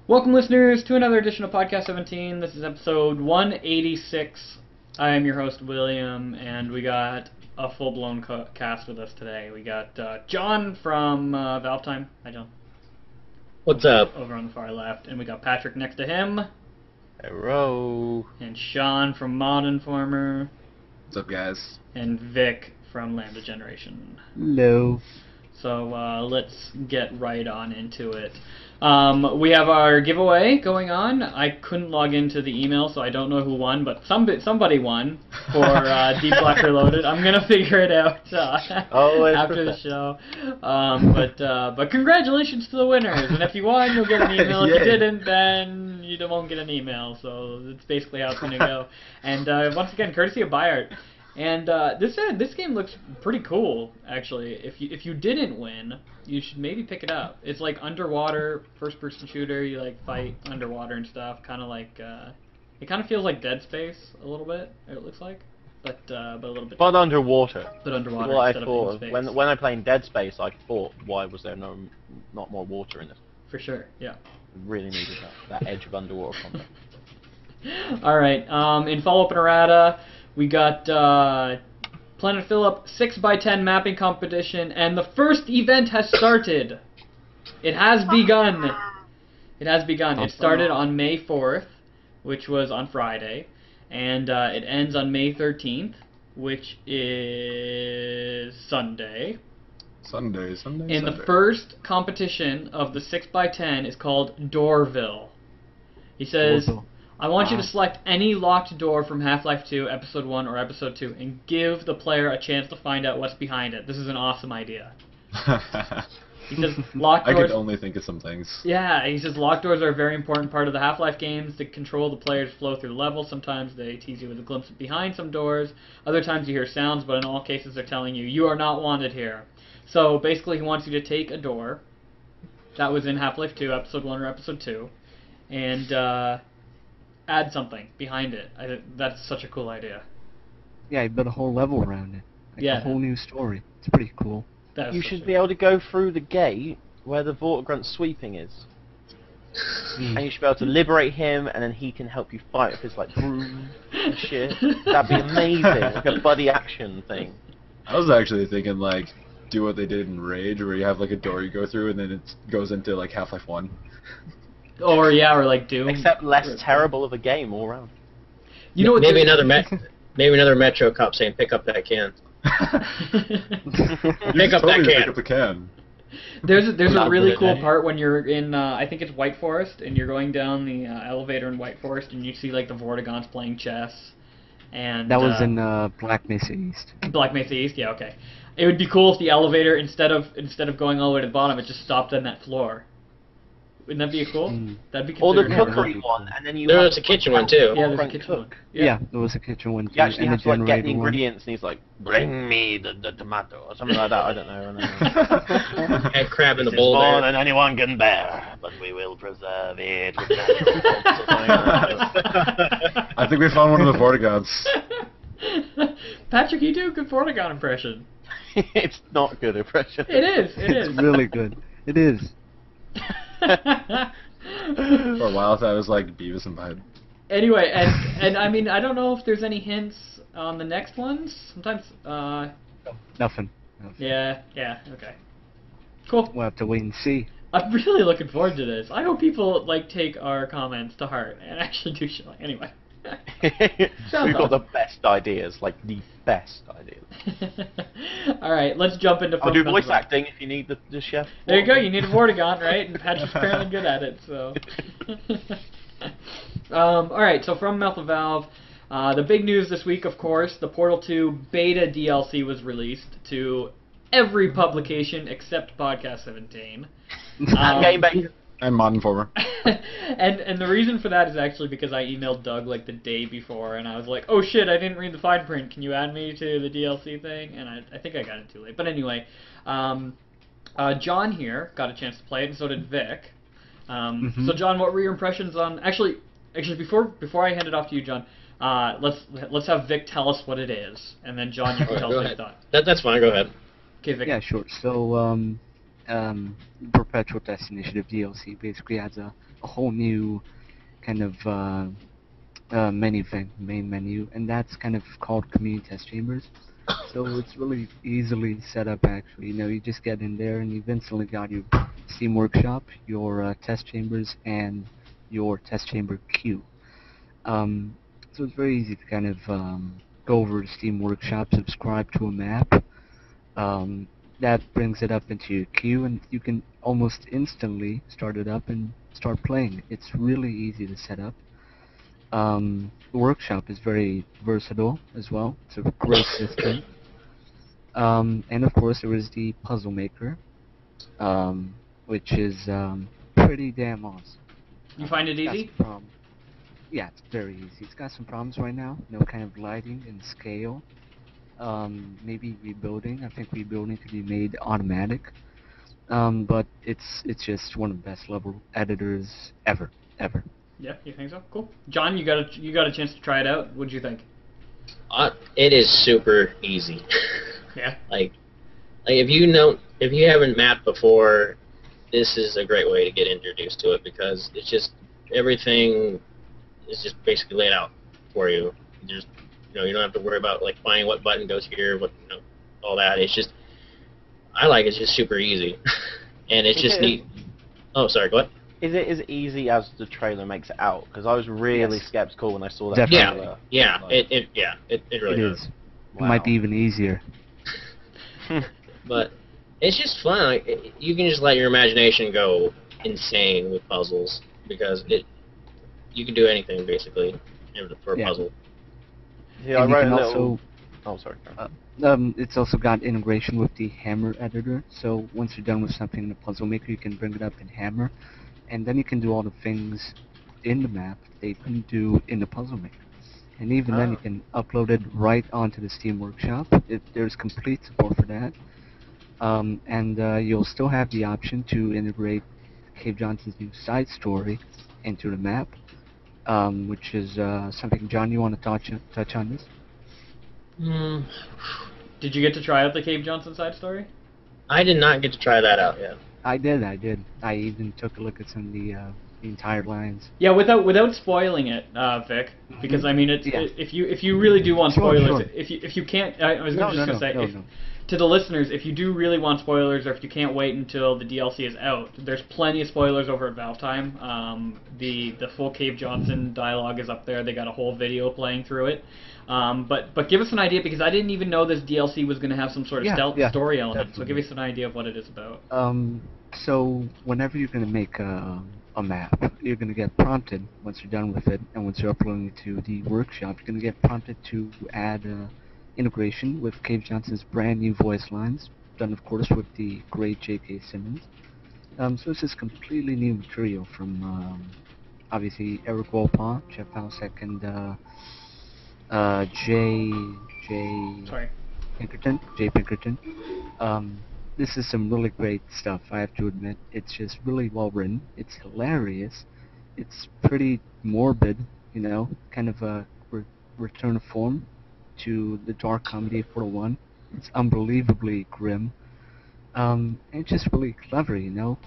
Welcome, listeners, to another edition of Podcast 17. This is episode 186. I am your host, William, and we got a full-blown cast with us today. We got John from Valve Time. Hi, John. What's up? Over on the far left. And we got Patrick next to him. Hello. And Sean from Mod Informer. What's up, guys? And Vic from Lambda Generation. Hello. So let's get right on into it. We have our giveaway going on. I couldn't log into the email, so I don't know who won, but somebody won for Deep Black Reloaded. I'm gonna figure it out after the show. But congratulations to the winners. And if you won, you'll get an email. If you didn't, then you won't get an email. So that's basically how it's gonna go. And once again, courtesy of Bayard. And this game looks pretty cool, actually. If you didn't win, you should maybe pick it up. It's like underwater first-person shooter. You like fight underwater and stuff. Kind of like it kind of feels like Dead Space a little bit. It looks like, but a little bit. But underwater. But underwater. What I instead thought of in space. when I played Dead Space, I thought, why was there not more water in it? For sure, yeah. Really needed that edge of underwater combat. All right. In follow-up and errata, we got Planet Phillip 6x10 mapping competition, and the first event has started. It has begun. It has begun. It started on May 4th, which was on Friday, and it ends on May 13th, which is Sunday. Sunday. And the first competition of the 6x10 is called Doorville. He says, I want you to select any locked door from Half-Life 2, Episode 1, or Episode 2, and give the player a chance to find out what's behind it. This is an awesome idea. He says locked doors... I could only think of some things. Yeah, he says locked doors are a very important part of the Half-Life games to control the player's flow through the level. Sometimes they tease you with a glimpse behind some doors. Other times you hear sounds, but in all cases they're telling you, you are not wanted here. So basically he wants you to take a door that was in Half-Life 2, Episode 1 or Episode 2, and add something behind it. That's such a cool idea. Yeah, you built a whole level around it. Like Yeah. a whole new story. It's pretty cool. You should be able to go through the gate where the Vortigrunt sweeping is. And you should be able to liberate him, and then he can help you fight with his like broom and shit. That'd be amazing, like a buddy action thing. I was actually thinking, like, do what they did in Rage, where you have, like, a door you go through, and then it goes into, like, Half-Life 1. Or like Doom. Except less terrible of a game all around. You know what? Maybe another Metro cop saying, "Pick up that can." Pick up that can. Pick up the can. There's a really cool part when you're in I think it's White Forest, and you're going down the elevator in White Forest, and you see like the Vortigaunts playing chess. And That was in Black Mesa East. Black Mesa East. Yeah, okay. It would be cool if the elevator instead of going all the way to the bottom, it just stopped on that floor. Wouldn't that be cool? That'd be Or the considered cookery one, and then you There have was a kitchen one too. Yeah, there's a kitchen one. Yeah, there was a kitchen one too. You actually and have to like, get the generator one. ingredients, and he's like, "Bring me the tomato," or something like that. I don't know. Had crab in the It's bowl more there. than anyone can bear, but we will preserve it with natural salts or something like that. I think we found one of the Vortigaunts. Patrick, you do a good Vortigaunt impression. It's not good impression. It is. It's really good. It is. For a while, I thought it was like Beavis and Bud. Anyway, and I mean, I don't know if there's any hints on the next ones. Sometimes, Nothing. yeah, okay. Cool. We'll have to wait and see. I'm really looking forward to this. I hope people, like, take our comments to heart and actually do shit. Anyway. We've got the best ideas, like the best ideas. Alright, let's jump into I'll do First voice Festival. acting if you need the chef. There you go, you need a Vortigaunt, right? And Patrick's apparently good at it, so... Alright, so from Mouth of Valve, the big news this week, of course, the Portal 2 beta DLC was released to every publication except Podcast 17. Game Bang. And Mod Informer. and the reason for that is actually because I emailed Doug like the day before, and I was like, oh shit, I didn't read the fine print, can you add me to the DLC thing? And I think I got it too late. But anyway, John here got a chance to play it, and so did Vic. So John, what were your impressions on... Actually, before I hand it off to you, John, let's have Vic tell us what it is, and then John, you can tell us what you thought. That's fine. Go ahead. Okay, Vic. Yeah, sure. So, Perpetual Test Initiative DLC basically adds a whole new kind of menu thing, main menu, and that's kind of called Community Test Chambers. So it's really easily set up actually. You know, you just get in there and you've instantly got your Steam Workshop, your test chambers, and your test chamber queue. So it's very easy to kind of go over to Steam Workshop, subscribe to a map. That brings it up into your queue, and you can almost instantly start it up and start playing. It's really easy to set up. The workshop is very versatile as well. It's a great system. And of course there is the Puzzle Maker, which is pretty damn awesome. You find it easy? Yeah, it's very easy. It's got some problems right now. No kind of lighting and scale. Maybe rebuilding. I think rebuilding could be made automatic. But it's just one of the best level editors ever. Yeah, you think so? Cool. John, you got a chance to try it out. What'd you think? It is super easy. Yeah. Like if you haven't mapped before, this is a great way to get introduced to it because it's just everything is just basically laid out for you. There's you don't have to worry about like finding what button goes here, what all that. It's just it's just super easy, and it's just neat. Oh, sorry, what? Is it as easy as the trailer makes it out? Because I was really skeptical when I saw that Definitely. trailer. It really It does. is. It might be even easier. But it's just fun. Like, you can just let your imagination go insane with puzzles because you can do anything basically for a puzzle. Yeah, I And you wrote can a little... also, Oh, sorry. it's also got integration with the Hammer editor. So once you're done with something in the Puzzle Maker, you can bring it up in Hammer, and then you can do all the things in the map that you couldn't do in the Puzzle Maker. And even then, you can upload it right onto the Steam Workshop. There's complete support for that. And you'll still have the option to integrate Cave Johnson's new side story into the map, which is something, John, you want to touch on this? Did you get to try out the Cave Johnson side story? I did not get to try that out yet. I did. I even took a look at some of the entire lines. Yeah, without spoiling it, Vic, because I mean, if you really do want spoilers, Sure. if you can't, I was just gonna say, no. to the listeners, if you do really want spoilers, or if you can't wait until the DLC is out, there's plenty of spoilers over at Valve Time. The full Cave Johnson dialogue is up there. They got a whole video playing through it. But give us an idea, because I didn't even know this DLC was going to have some sort of stealth story element. Definitely. So give us an idea of what it is about. So whenever you're going to make a map, you're going to get prompted once you're done with it, and once you're uploading it to the workshop, you're going to get prompted to add integration with Cave Johnson's brand new voice lines, done of course with the great J.K. Simmons. So this is completely new material from obviously Eric Wolpaw, Jeff Halsek, and Sorry. Pinkerton. This is some really great stuff, I have to admit. It's just really well written. It's hilarious. It's pretty morbid, kind of a return of form to the dark comedy of Portal 1. It's unbelievably grim. And it's just really clever,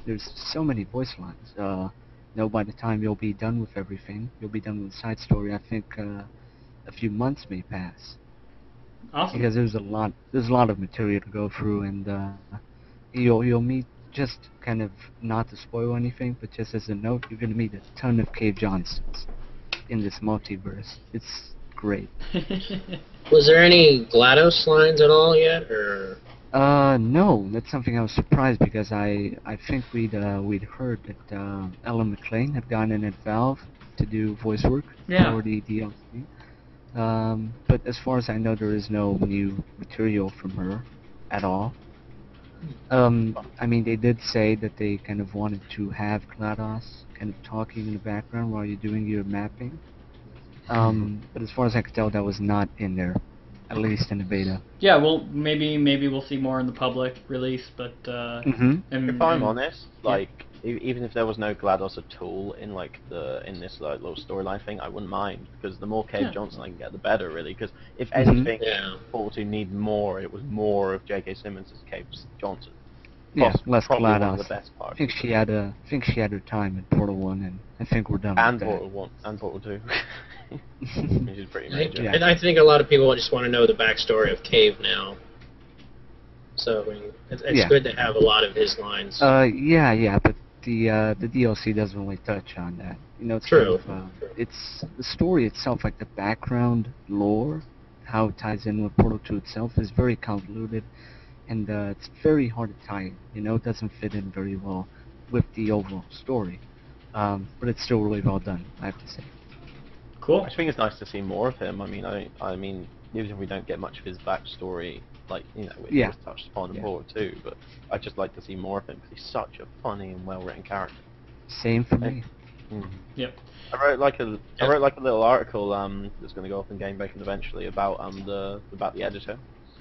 There's so many voice lines. By the time you'll be done with everything, you'll be done with the side story, I think a few months may pass. Awesome. Because there's a lot of material to go through, and you'll meet, just kind of not to spoil anything, but just as a note, you're gonna meet a ton of Cave Johnsons in this multiverse. It's great. Was there any GLaDOS lines at all yet, or? No, that's something I was surprised, because I think we'd heard that Ellen McLean had gone in at Valve to do voice work for the DLC. But as far as I know, there is no new material from her at all. I mean, they did say that they kind of wanted to have GLaDOS kind of talking in the background while you're doing your mapping. But as far as I could tell, that was not in there, at least in the beta. Yeah, well, maybe we'll see more in the public release, but if I'm honest, even if there was no GLaDOS at all in this little storyline thing, I wouldn't mind, because the more Cave Johnson I can get, the better, really. Because if anything, Portal 2 needed more, it was more of J.K. Simmons as Cave Johnson. Yeah, less probably one of GLaDOS. the best I parts. think she had her time in Portal 1, and I think we're done And with Portal 1 and Portal 2. that. Which is pretty I think, major. Yeah. I think a lot of people just want to know the backstory of Cave now. So I mean, it's Yeah. good to have a lot of his lines. Yeah, but the DLC doesn't really touch on that. You know, it's True. kind of, True. it's the story itself, like the background lore, how it ties in with Portal 2 itself is very convoluted, and it's very hard to tie in. You know, it doesn't fit in very well with the overall story. But it's still really well done, I have to say. Cool. I just think it's nice to see more of him. I mean, even if we don't get much of his backstory, like, you know, which Yeah. was touched upon in Yeah. Portal 2, but I'd just like to see more of him because he's such a funny and well-written character. Same for me. Yep. I wrote like a little article that's going to go up in Game Bacon eventually about the editor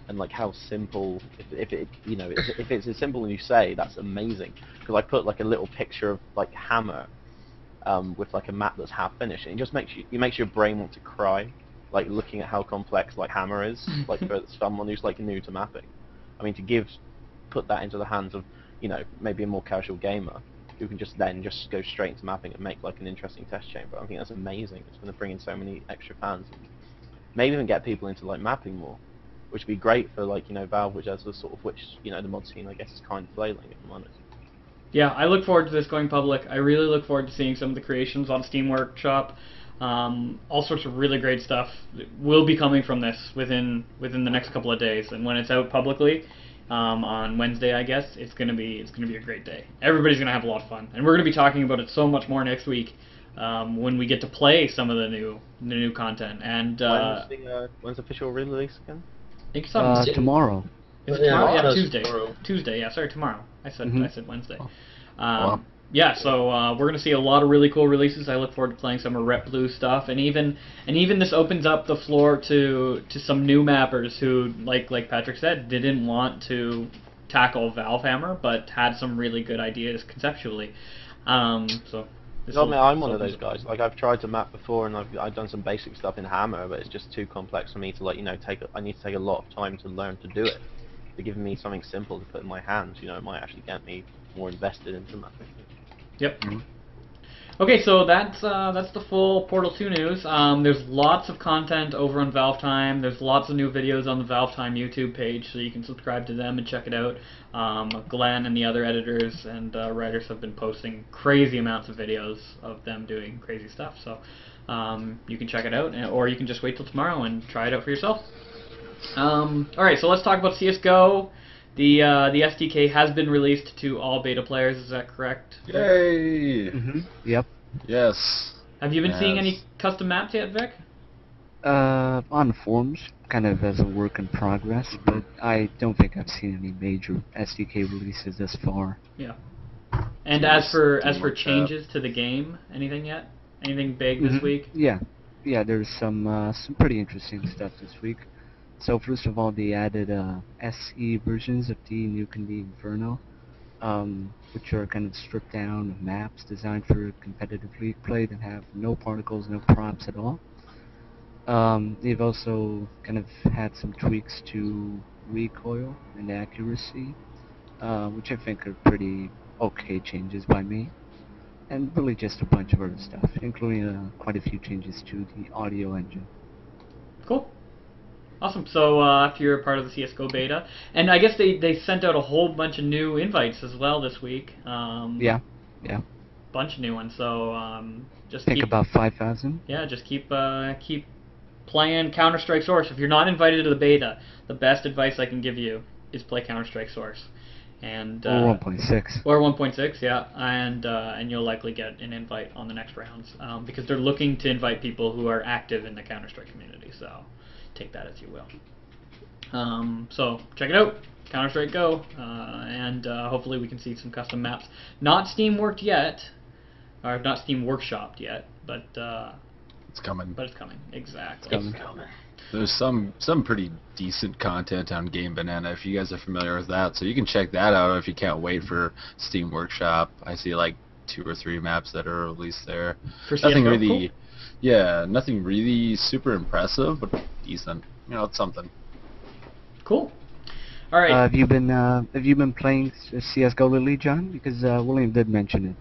and like how simple if it's as simple as you say, that's amazing, because I put like a little picture of like Hammer with like a map that's half finished, and it just makes your brain want to cry, like looking at how complex like Hammer is, like for someone who's like new to mapping. I mean, put that into the hands of, you know, maybe a more casual gamer who can just go straight into mapping and make like an interesting test chamber. I think that's amazing. It's going to bring in so many extra fans, and maybe even get people into like mapping more, which would be great for, like, you know, Valve, which has the sort of, which, you know, the mod scene I guess is kind of flailing, if I'm honest. Yeah, I look forward to this going public. I really look forward to seeing some of the creations on Steam Workshop. All sorts of really great stuff will be coming from this within the next couple of days, and when it's out publicly on Wednesday, I guess it's gonna be a great day. Everybody's gonna have a lot of fun, and we're gonna be talking about it so much more next week when we get to play some of the new content. And When's the official release again? I think something Tomorrow. Is it tomorrow? Yeah, Yeah, it's Tuesday. tomorrow. Tuesday. Yeah, sorry, tomorrow. I said Mhm. I said Wednesday. Wow. Yeah, so we're gonna see a lot of really cool releases. I look forward to playing some of Rep Blue stuff, and even this opens up the floor to some new mappers who, like Patrick said, didn't want to tackle Valve Hammer, but had some really good ideas conceptually. So. I'm one of those guys. Like, I've tried to map before, and I've done some basic stuff in Hammer, but it's just too complex for me to, like, you know, I need to take a lot of time to learn to do it. They're giving me something simple to put in my hands, you know, it might actually get me more invested into mapping. Yep. Okay, so that's the full Portal 2 news. There's lots of content over on Valve Time. There's lots of new videos on the Valve Time YouTube page, so you can subscribe to them and check it out. Glenn and the other editors and writers have been posting crazy amounts of videos of them doing crazy stuff. So you can check it out, or you can just wait till tomorrow and try it out for yourself. All right, so let's talk about CS:GO. The SDK has been released to all beta players. Is that correct? Yay! Yep. Yes. Have you been seeing Yes. any custom maps yet, Vic? On the forums, kind of as a work in progress, but I don't think I've seen any major SDK releases thus far. Yeah. And Team- as for Teamwork changes to the game, anything yet? Anything big this Mhm. week? Yeah, there's some pretty interesting stuff this week. So first of all, they added SE versions of the Nuke and the Inferno, which are kind of stripped down maps designed for competitive league play that have no particles, no props at all. They've also kind of had some tweaks to recoil and accuracy, which I think are pretty okay changes by me. And really just a bunch of other stuff, including quite a few changes to the audio engine. Cool. Awesome. So if you're a part of the CS:GO beta, and I guess they sent out a whole bunch of new invites as well this week. Yeah. Bunch of new ones. So just Think keep, about 5,000. yeah, just keep playing Counter-Strike Source. If you're not invited to the beta, the best advice I can give you is play Counter-Strike Source. And Or 1.6. Or 1.6, yeah, and you'll likely get an invite on the next rounds because they're looking to invite people who are active in the Counter-Strike community. So take that as you will. So check it out, Counter-Strike Go, and hopefully we can see some custom maps. Not Steam worked yet, or not Steam workshopped yet, but It's coming. it's coming. Exactly. It's coming. There's some pretty decent content on Game Banana if you guys are familiar with that, so you can check that out if you can't wait for Steam Workshop. I see like 2 or 3 maps that are released there. For Nothing CS:GO? really, Cool. yeah, nothing really super impressive, but decent. You know, it's something. Cool. All right. Have you been playing CS:GO lately, John? Because William did mention it.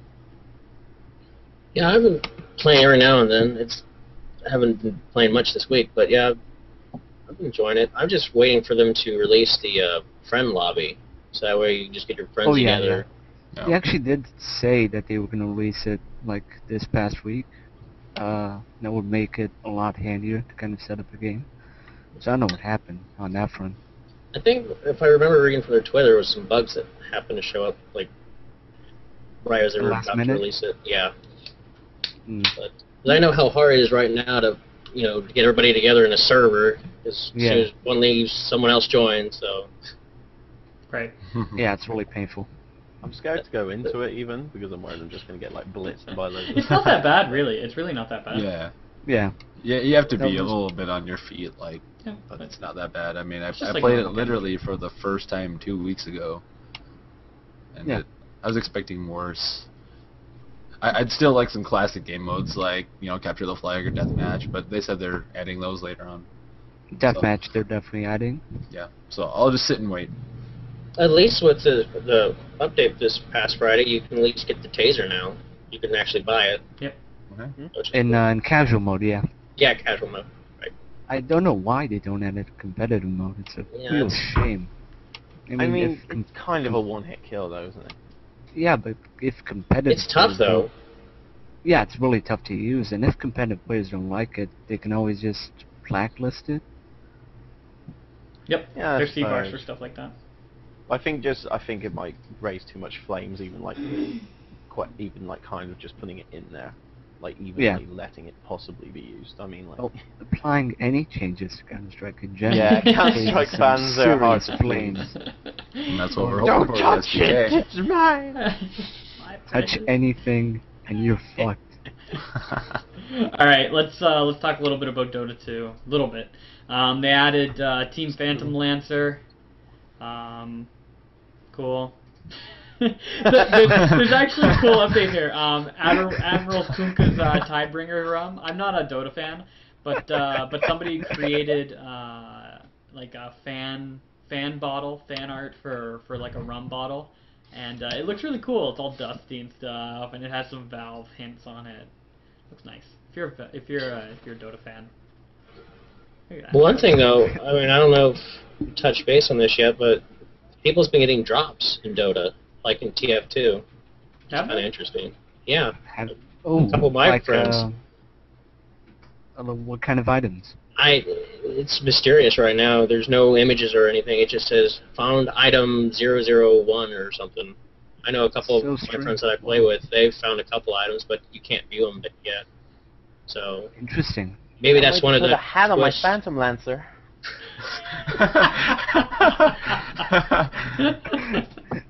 Yeah, I've been playing every now and then. I haven't been playing much this week, but yeah, I've been enjoying it. I'm just waiting for them to release the friend lobby, so that way you can just get your friends together. No. They actually did say that they were going to release it like this past week. That would make it a lot handier to kind of set up a game. So I don't know what happened on that front. I think, if I remember reading from their Twitter, there was some bugs that happened to show up, like, right as they were Last about minute? to release it. Yeah. Mm. But I know how hard it is right now to, to get everybody together in a server. As soon as one leaves, someone else joins, so... Right. Yeah, it's really painful. I'm scared to go into it even because I'm worried I'm just going to get like blitzed by loads. It's not that bad, really. It's really not that bad. Yeah. Yeah. Yeah, you have to That be a was- little bit on your feet, like, Yeah, but it's not that bad. I mean, I It's just I like played it normal game. literally for the first time 2 weeks ago, and Yeah. I was expecting worse. I'd still like some classic game modes, like, capture the flag or deathmatch, but they said they're adding those later on. Deathmatch, they're definitely adding. Yeah, so I'll just sit and wait. At least with the update this past Friday, you can at least get the taser now. You can actually buy it. Yep. Which is In casual mode, yeah. yeah, casual mode. Right. I don't know why they don't add it in competitive mode. It's a Yeah, real it's- shame. I mean, if it's kind of a one-hit kill though, isn't it? yeah, but if competitive It's tough players though. don't- Yeah, it's really tough to use, and if competitive players don't like it, they can always just blacklist it. Yep. Yeah, I There's C-bars for suppose. stuff like that. I think it might raise too much flames, even like kind of just putting it in there, like evenly Yeah. letting it possibly be used. I mean, like Oh, applying any changes to Counter-Strike in general. Yeah, Counter-Strike raises some fans are hard serious to flames. And that's what we're don't hoping for touch with it, SDK. it's mine. Touch anything, and you're fucked. All right, let's talk a little bit about Dota 2. A little bit. They added Team Phantom Lancer. Cool. There's actually a cool update here. Admiral Kunkka's Tidebringer rum. I'm not a Dota fan, but somebody created like a fan bottle, fan art for like a rum bottle, and it looks really cool. It's all dusty and stuff, and it has some Valve hints on it. Looks nice. If you're a Dota fan. Look at that. One thing though, I mean, I don't know if you touched base on this yet, but people's been getting drops in Dota, like in TF2. Have Kind of they? interesting. Yeah. Oh, A couple of my like, friends. What kind of items? It's mysterious right now. There's no images or anything. It just says found item 001 or something. I know a couple So of my strange. friends that I play with, they've found a couple items, but you can't view them yet. So Interesting. maybe that's one of Put the a hat on my twists. Phantom Lancer.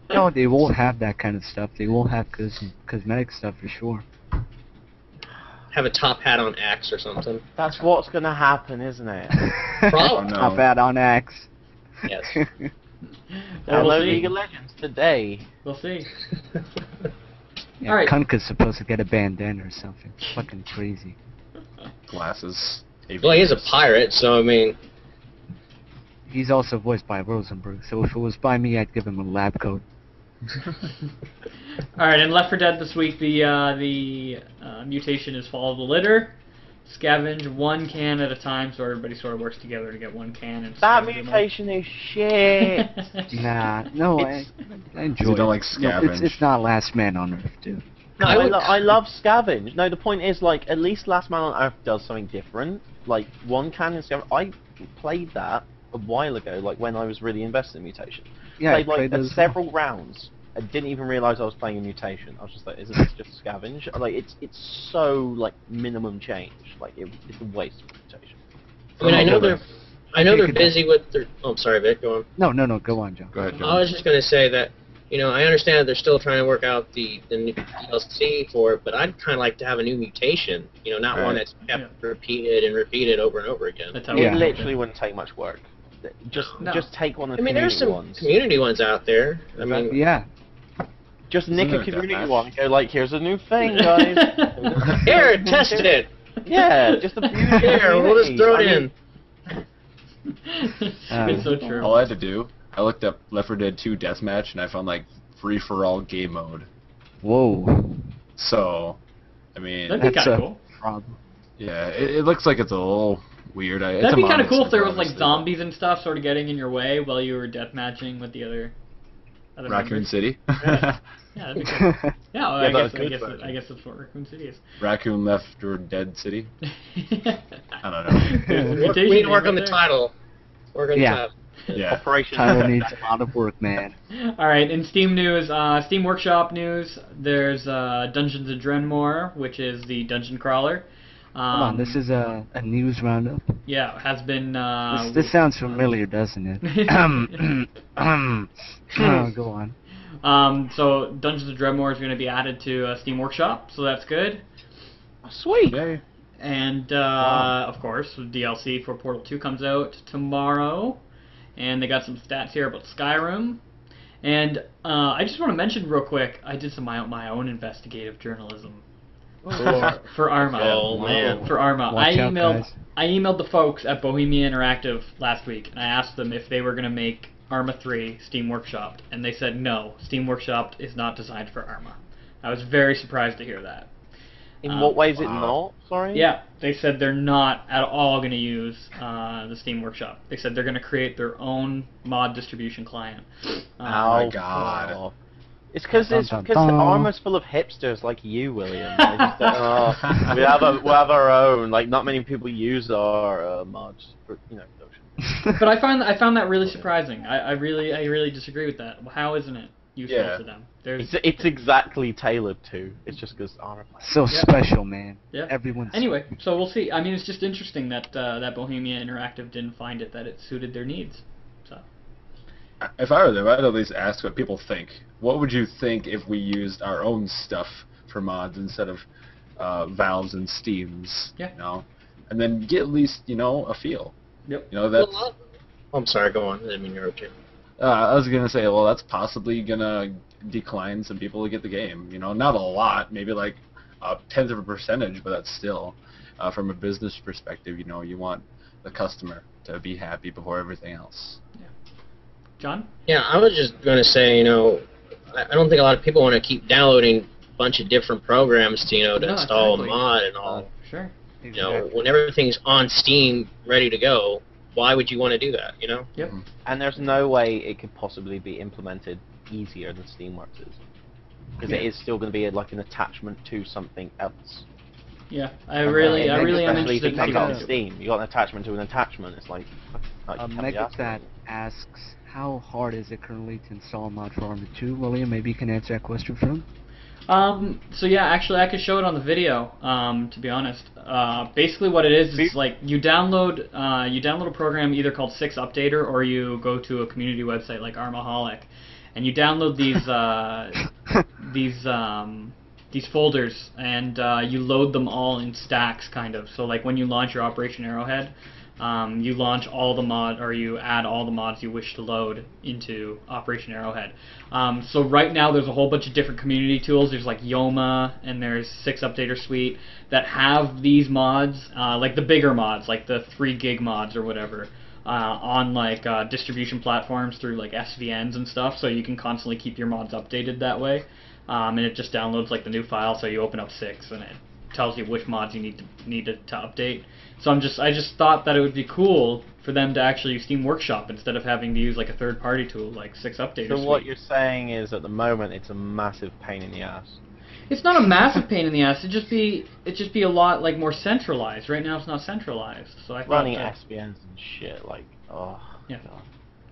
No, they will have that kind of stuff. They will have cosmetic stuff for sure. Have a top hat on Axe or something. That's what's gonna happen, isn't it? Probably. no. Top hat on axe. Yes. Well, we'll Hello, see. League of Legends today. We'll see. Yeah, Alright. Kunkka's supposed to get a bandana or something. Fucking crazy. Glasses. Well, he is a pirate, so I mean, He's also voiced by Rosenberg, so if it was by me, I'd give him a lab coat. All right, and Left 4 Dead this week, the mutation is follow the litter, scavenge one can at a time, so everybody sort of works together to get one can. And That scavenge them all. mutation is shit. Nah, no, I enjoy You don't it. like No, scavenge. it's not Last Man on Earth, dude. No, I would- I love Scavenge. No, the point is, like, at least Last Man on Earth does something different. Like, one can in Scavenge. I played that a while ago, like, when I was really invested in Mutation. Yeah, I played, like, played those several rounds. I didn't even realise I was playing a Mutation. I was just like, isn't this just Scavenge? Like, it's so, like, minimum change. Like, it's a waste of Mutation. I mean, I know they're Take it busy with their. Oh, I'm sorry, Vic. Go on. No, go on, John. Go ahead, I John. was just going to say that, I understand that they're still trying to work out the new DLC for it, but I'd kind of like to have a new mutation. Not one Right. that's kept repeated over and over again. That's how It Yeah. literally wouldn't take much work. No. Just take one of the I mean, there's community some ones. community ones out there. I mean, Yeah, Just nick Isn't a there a community deathmatch? one and go like, here's a new thing, guys. here, test it. Yeah, just a beauty. Here, we'll just throw it in. It's so true. All I had to do I looked up Left 4 Dead 2 Deathmatch, and I found like free-for-all game mode. Whoa. So, I mean, That'd be That's kind of a cool. problem. yeah, it looks like it's a little weird. That'd be kind of cool if there was like zombies and stuff sort of getting in your way while you were deathmatching with the other Raccoon members. City. Yeah, that'd be cool. Yeah, well, Yeah, that's good, I guess that's what Raccoon City is. Raccoon Left or Dead City. I don't know. Mutation We need to name work on right the there. title. Work on Yeah. the title. Yeah. Operation. Title needs a lot of work, man. All right, in Steam news, Steam Workshop news, there's Dungeons of Drenmore, which is the dungeon crawler. Hold on, this is a news roundup. Yeah, has been. This sounds familiar, doesn't it? Go on. So Dungeons of Drenmore is going to be added to Steam Workshop, so that's good. Sweet. Yay. And of course, DLC for Portal 2 comes out tomorrow, and they got some stats here about Skyrim. And I just want to mention real quick, I did some my own investigative journalism for Arma. Oh, man. For Arma, Watch out, guys. I emailed the folks at Bohemia Interactive last week, and I asked them if they were going to make Arma 3 Steam Workshop, and they said no, Steam Workshop is not designed for Arma. I was very surprised to hear that. In what way is it Wow. not? Sorry. Yeah, they said they're not at all going to use the Steam Workshop. They said they're going to create their own mod distribution client. Oh my God. fuck. It's because Dun, dun, the dun. armor's full of hipsters like you, William. They just don't, we have our own. Like not many people use our mods for production. But I found that really surprising. I really disagree with that. How isn't it useful Yeah. to them? There's It's exactly tailored to. It's just because armor. So Yeah. special, man. Yeah. Everyone's Anyway, so we'll see. I mean, it's just interesting that that Bohemia Interactive didn't find it that it suited their needs. So If I were them, I'd at least ask what people think. What would you think if we used our own stuff for mods instead of Valve's and Steam's? Yeah. You know, and then get at least a feel. Yep. You know that's. Well, I'm sorry, go on. I didn't mean to interrupt you. I was gonna say, well, that's possibly gonna decline some people to get the game. Not a lot, maybe like a tenth of a percentage, but that's still, from a business perspective, you want the customer to be happy before everything else. John? Yeah, I was just going to say, I don't think a lot of people want to keep downloading a bunch of different programs to, to No, install exactly. a mod and all. Sure. When everything's on Steam, ready to go, why would you want to do that, Yep. And there's no way it could possibly be implemented easier than Steamworks is. Because it is still going to be like an attachment to something else. Yeah. I really am Especially interested if it to comes see out what on they do. Steam. You got an attachment to an attachment. It's like A you can't be asked Megastat asks, how hard is it currently to install a mod for Arma 2? William, maybe you can answer that question for him? So yeah, actually I could show it on the video, to be honest. Basically what it is like you download a program either called 6 Updater or you go to a community website like Armaholic, and you download these folders and you load them all in stacks kind of. So like when you launch your Operation Arrowhead, you launch all the you add all the mods you wish to load into Operation Arrowhead. So right now there's a whole bunch of different community tools. There's like Yoma and there's 6 Updater Suite that have these mods, like the bigger mods, like the 3 gig mods or whatever, on like distribution platforms through like SVNs and stuff. So you can constantly keep your mods updated that way. And it just downloads like the new file. So you open up 6 and it tells you which mods you need to update. So I just thought that it would be cool for them to actually use Steam Workshop instead of having to use like a third-party tool like 6 Updater So Suite. what you're saying is, at the moment, it's a massive pain in the ass. It's not a massive pain in the ass. It'd just be a lot like more centralized. Right now it's not centralized. So I thought Running that- SVNs and shit, like, oh. Yeah. God.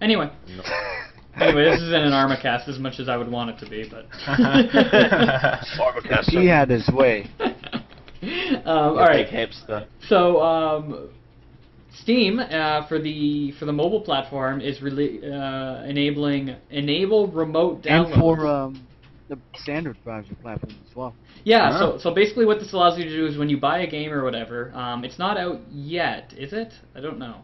Anyway. No. Anyway, this isn't an ArmaCast as much as I would want it to be, but. Armacast. He had his way. All right. Big hipster. So Steam for the mobile platform is really enable remote downloads. And for the standard browser platform as well. Yeah, Huh. so basically what this allows you to do is when you buy a game or whatever, it's not out yet, is it? I don't know.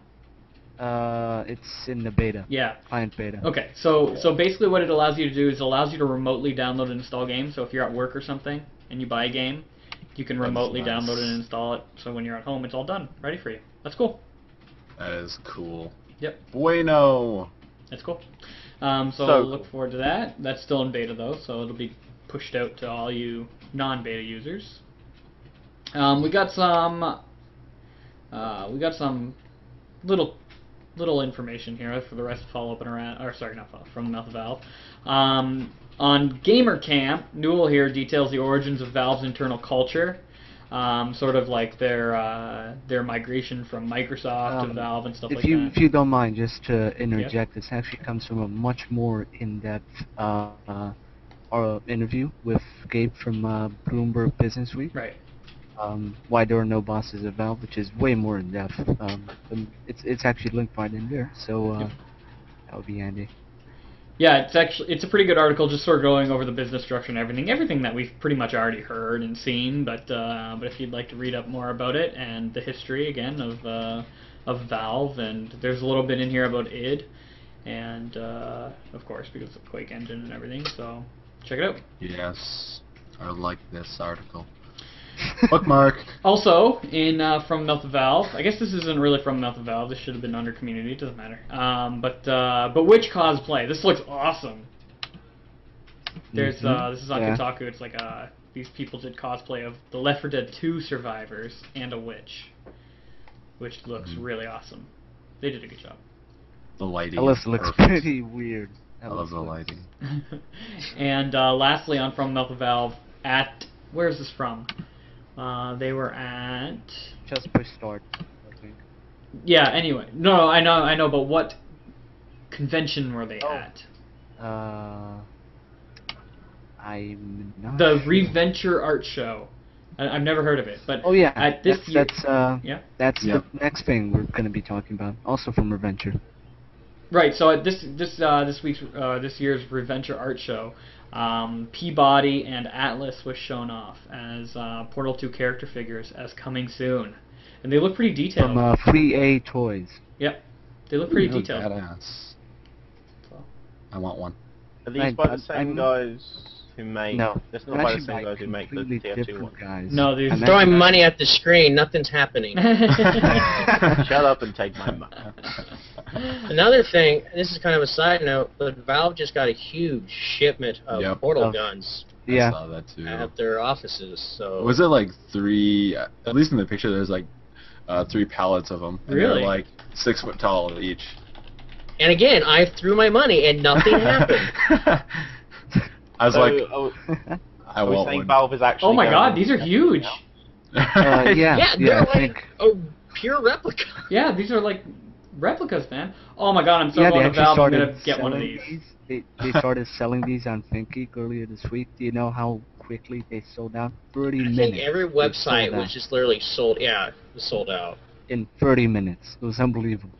It's in the beta. Yeah. Client beta. Okay, so basically what it allows you to do is it allows you to remotely download and install games. So if you're at work or something and you buy a game, you can remotely nice. download it and install it. So when you're at home, it's all done, ready for you. That's cool. That is cool. Yep. Bueno. It's cool. So So look forward to that. That's still in beta though, so it'll be pushed out to all you non-beta users. We got some little information here for the rest of Follow Up and Around, or sorry, not Follow, from the mouth of Valve. On Gamer Camp, Newell here details the origins of Valve's internal culture, sort of like their migration from Microsoft to Valve and stuff like that. If you don't mind, just to interject, this actually comes from a much more in-depth interview with Gabe from Bloomberg Business Week. Right. Why there are no bosses at Valve, which is way more in depth. It's actually linked right in there, so that would be handy. Yeah, it's a pretty good article, just sort of going over the business structure and everything that we've pretty much already heard and seen. But if you'd like to read up more about it and the history again of Valve, and there's a little bit in here about id, and of course because of Quake Engine and everything. So check it out. Yes, I like this article. Bookmark. Also, from Mouth of Valve, I guess this isn't really from Mouth of Valve. This should have been under community. It doesn't matter. But Witch cosplay. This looks awesome. There's this is on Kotaku. It's like these people did cosplay of the Left 4 Dead 2 survivors and a witch, which looks really awesome. They did a good job. The lighting. Ellis looks pretty weird. I love the lighting. And lastly, on From Mouth of Valve, where's this from? They were at... Just push start, I think. Yeah, anyway. No, I know, but what convention were they at? I'm not The sure. Reventure Art Show. I've never heard of it, but Oh yeah, at this year... that's Yeah. the next thing we're going to be talking about, also from Reventure. Right, so at this year's Reventure Art Show, Peabody and Atlas was shown off as Portal 2 character figures as coming soon, and they look pretty detailed. From Free A Toys. Yep, they look pretty They look detailed. badass. So. I want one. Are these by the same I'm- guys who make? No, That's they're not by the actually same guys who make the completely TF2 different one. guys. No, these- I'm Throwing Throwing actually- money at the screen, nothing's happening. Shut up and take my money. Another thing, this is kind of a side note, but Valve just got a huge shipment of Yep. Portal Oh. guns Yeah. I saw that too. at their offices. So Was it like 3? At least in the picture, there's like 3 pallets of them. And Really? They're like 6 foot tall each. and again, I threw my money and nothing happened. I was like, I are we want saying one. Valve is actually? Oh my going god, these are to- huge! Yeah, Yeah, they're I like think. a pure replica. Yeah, these are like replicas, man. Oh my god, I'm so Yeah, they going to actually Valve. I'm started gonna get one of selling these. They started selling these on ThinkGeek earlier this week. Do you know how quickly they sold out? 30 I minutes. think every they website sold was out. just literally sold. Yeah, it was sold out. In 30 minutes. It was unbelievable.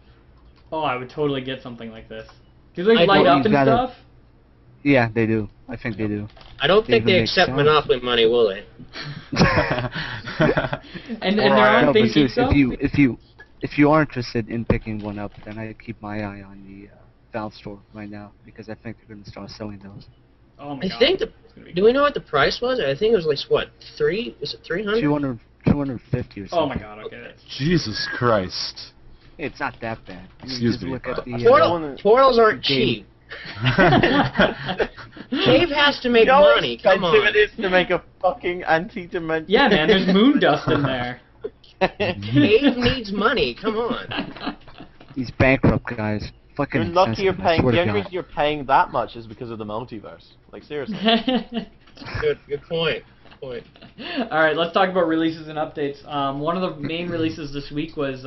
Oh, I would totally get something like this. Do they I light thought up you've and gotta- stuff? Yeah, they do. I think they do. I don't think They they even accept make sound. Monopoly money, will they? And they're Alright. on No, but ThinkGeek seriously, though? if you are interested in picking one up, then I keep my eye on the Valve store right now because I think they're going to start selling those. Oh my I god. think it's gonna be Do we know what the price was? I think it was like what, 3? Was it 300? 250 or something. Oh my god, okay. That's... Jesus Christ. It's not that bad. You Excuse just me, look at but- the, Portals aren't Game. cheap. Cave has to make You know how money. Come expensive on. it is to make a fucking anti-dimension. Yeah, man, there's moon dust in there. Cave needs money. Come on. These bankrupt guys. Fucking You're lucky you're insensitive, I paying. swear The to only God. reason you're paying that much is because of the multiverse. Like seriously. Good point. Point. Alright, let's talk about releases and updates. One of the main releases this week was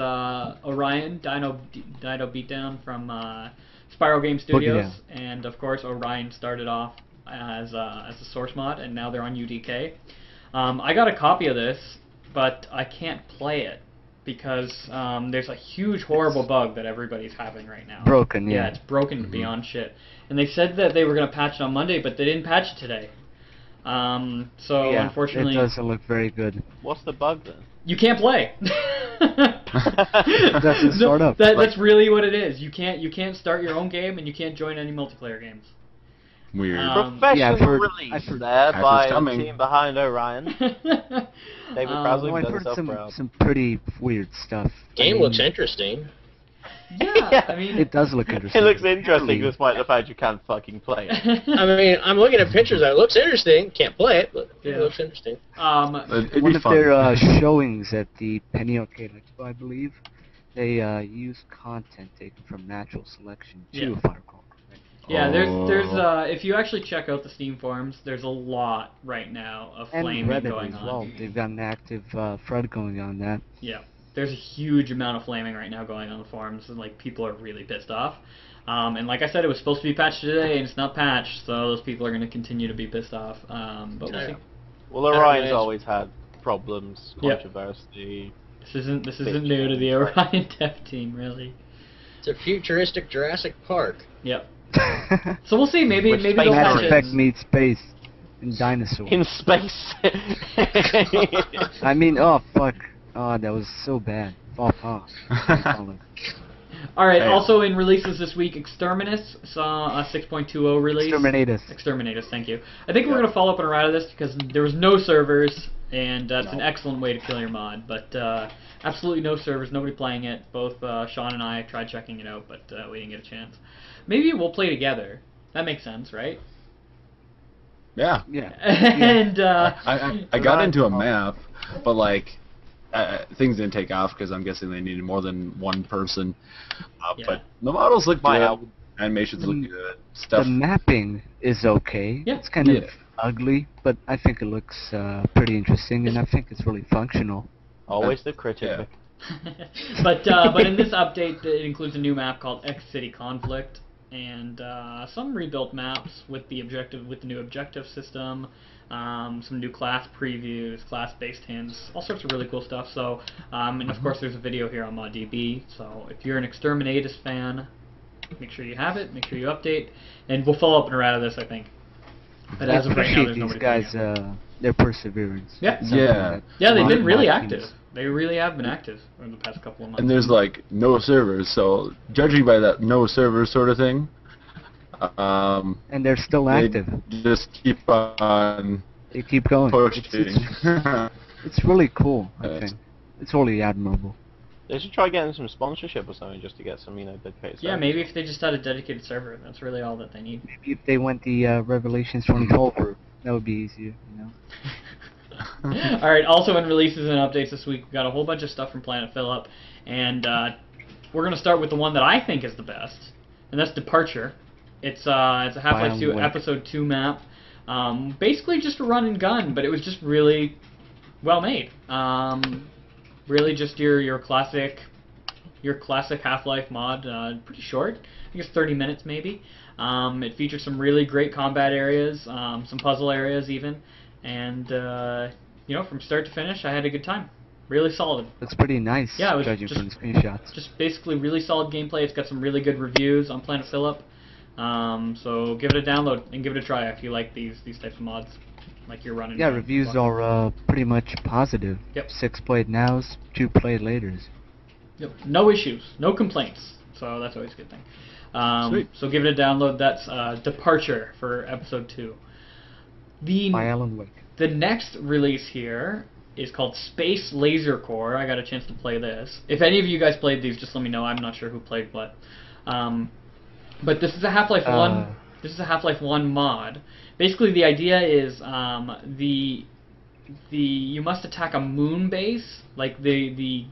Orion, Dino Beatdown from Spiral Game Studios. And of course, Orion started off as a source mod, and now they're on UDK. I got a copy of this, but I can't play it because there's a huge, horrible bug that everybody's having right now. Broken, Yeah, yeah. it's broken beyond shit. And they said that they were going to patch it on Monday, but they didn't patch it today. So Yeah, unfortunately, it doesn't look very good. What's the bug then? you can't play. It doesn't start up. That's really what it is. You can't start your own game, and you can't join any multiplayer games. Weird. Professional yeah, I've heard- release I've heard- there Hackers by coming. the team behind Orion. David Krasnick Well, I've does heard himself proud. some pretty weird stuff. I Game mean, looks interesting. Yeah, I mean, It does look interesting. It looks interesting Really. despite the fact you can't fucking play it. I mean, I'm looking at pictures. It looks interesting. Can't play it, but Yeah. it looks interesting. It'd One be of fun. their showings at the Penny Arcade Expo, I believe, they use content taken from Natural Selection to Yeah. Firecrawl. yeah, there's Oh. if you actually check out the Steam forums, there's a lot right now of And flaming Reddit going as on. well. They've got an active thread going on that. Yeah, there's a huge amount of flaming right now going on the forums, and like people are really pissed off. And like I said, it was supposed to be patched today, and it's not patched, so those people are going to continue to be pissed off. But we'll Yeah. see. Well, Everyone Orion's is- always had problems, Yep. controversy. This isn't Big new to the change, right. Orion dev team, really. It's a futuristic Jurassic Park. Yep. So we'll see. Maybe With maybe space they'll marines. patch Mass Effect it. meets space and dinosaurs. In space. I mean, oh fuck, oh that was so bad. Fuck off. All right. Hey. Also in releases this week, Exterminus saw a 6.20 release. Exterminatus. Exterminatus, thank you. I think we're going to follow up on a route of this because there was no servers, and that's an No. excellent way to kill your mod. But absolutely no servers, nobody playing it. Both Sean and I tried checking it out, but we didn't get a chance. Maybe we'll play together. That makes sense, right? Yeah. Yeah. And I got into a map, but like things didn't take off because I'm guessing they needed more than one person. Yeah. But the models look My good. album. Animations Mm. look good. Stuff. The mapping is okay. Yeah. It's kind of Yeah. ugly, but I think it looks pretty interesting, and I think it's really functional. Always the critic. Yeah. but in this update, it includes a new map called X City Conflict, and some rebuilt maps with the new objective system, some new class previews, class-based hints, all sorts of really cool stuff. So, and of course, there's a video here on ModDB. So if you're an Exterminatus fan, make sure you have it. Make sure you update, and we'll follow up in a round of this, I think. But I as of right now, appreciate there's these nobody playing guys, it. their perseverance. Yeah. Something Yeah. that Yeah, they've been mod really teams- active. They really have been active over the past couple of months. And there's like no servers, so judging by that no servers sort of thing, And they're still they active. just keep on They keep going. pushing. It's really cool, I Yes. think. It's really admirable. They should try getting some sponsorship or something just to get some, dedicated. Yeah, servers. maybe if they just had a dedicated server, that's really all that they need. Maybe if they went the Revelations 2012 route, that would be easier, you know? All right. Also, in releases and updates this week, we've got a whole bunch of stuff from Planet Phillip, and we're gonna start with the one that I think is the best, and that's Departure. It's a Half-Life 2 BioWare. Episode 2 map. Basically just a run and gun, but it was just really well made. Really just your classic Half-Life mod. Pretty short. I think it's 30 minutes maybe. It features some really great combat areas, some puzzle areas even, and from start to finish, I had a good time. Really solid. Looks pretty nice, Yeah, it was judging just- from the screenshots. Just basically really solid gameplay. It's got some really good reviews on Planet Phillip. So give it a download and give it a try if you like these types of mods, like you're running. Yeah, reviews are pretty much positive. Yep. 6 played nows, 2 played laters. Yep. No issues, no complaints. So that's always a good thing. Sweet. So give it a download. That's Departure for Episode 2. By Alan Wake. The next release here is called Space Laser Core. I got a chance to play this. If any of you guys played these, just let me know. I'm not sure who played what. But this is a Half-Life 1. This is a Half-Life 1 mod. Basically, the idea is you must attack a moon base. Like the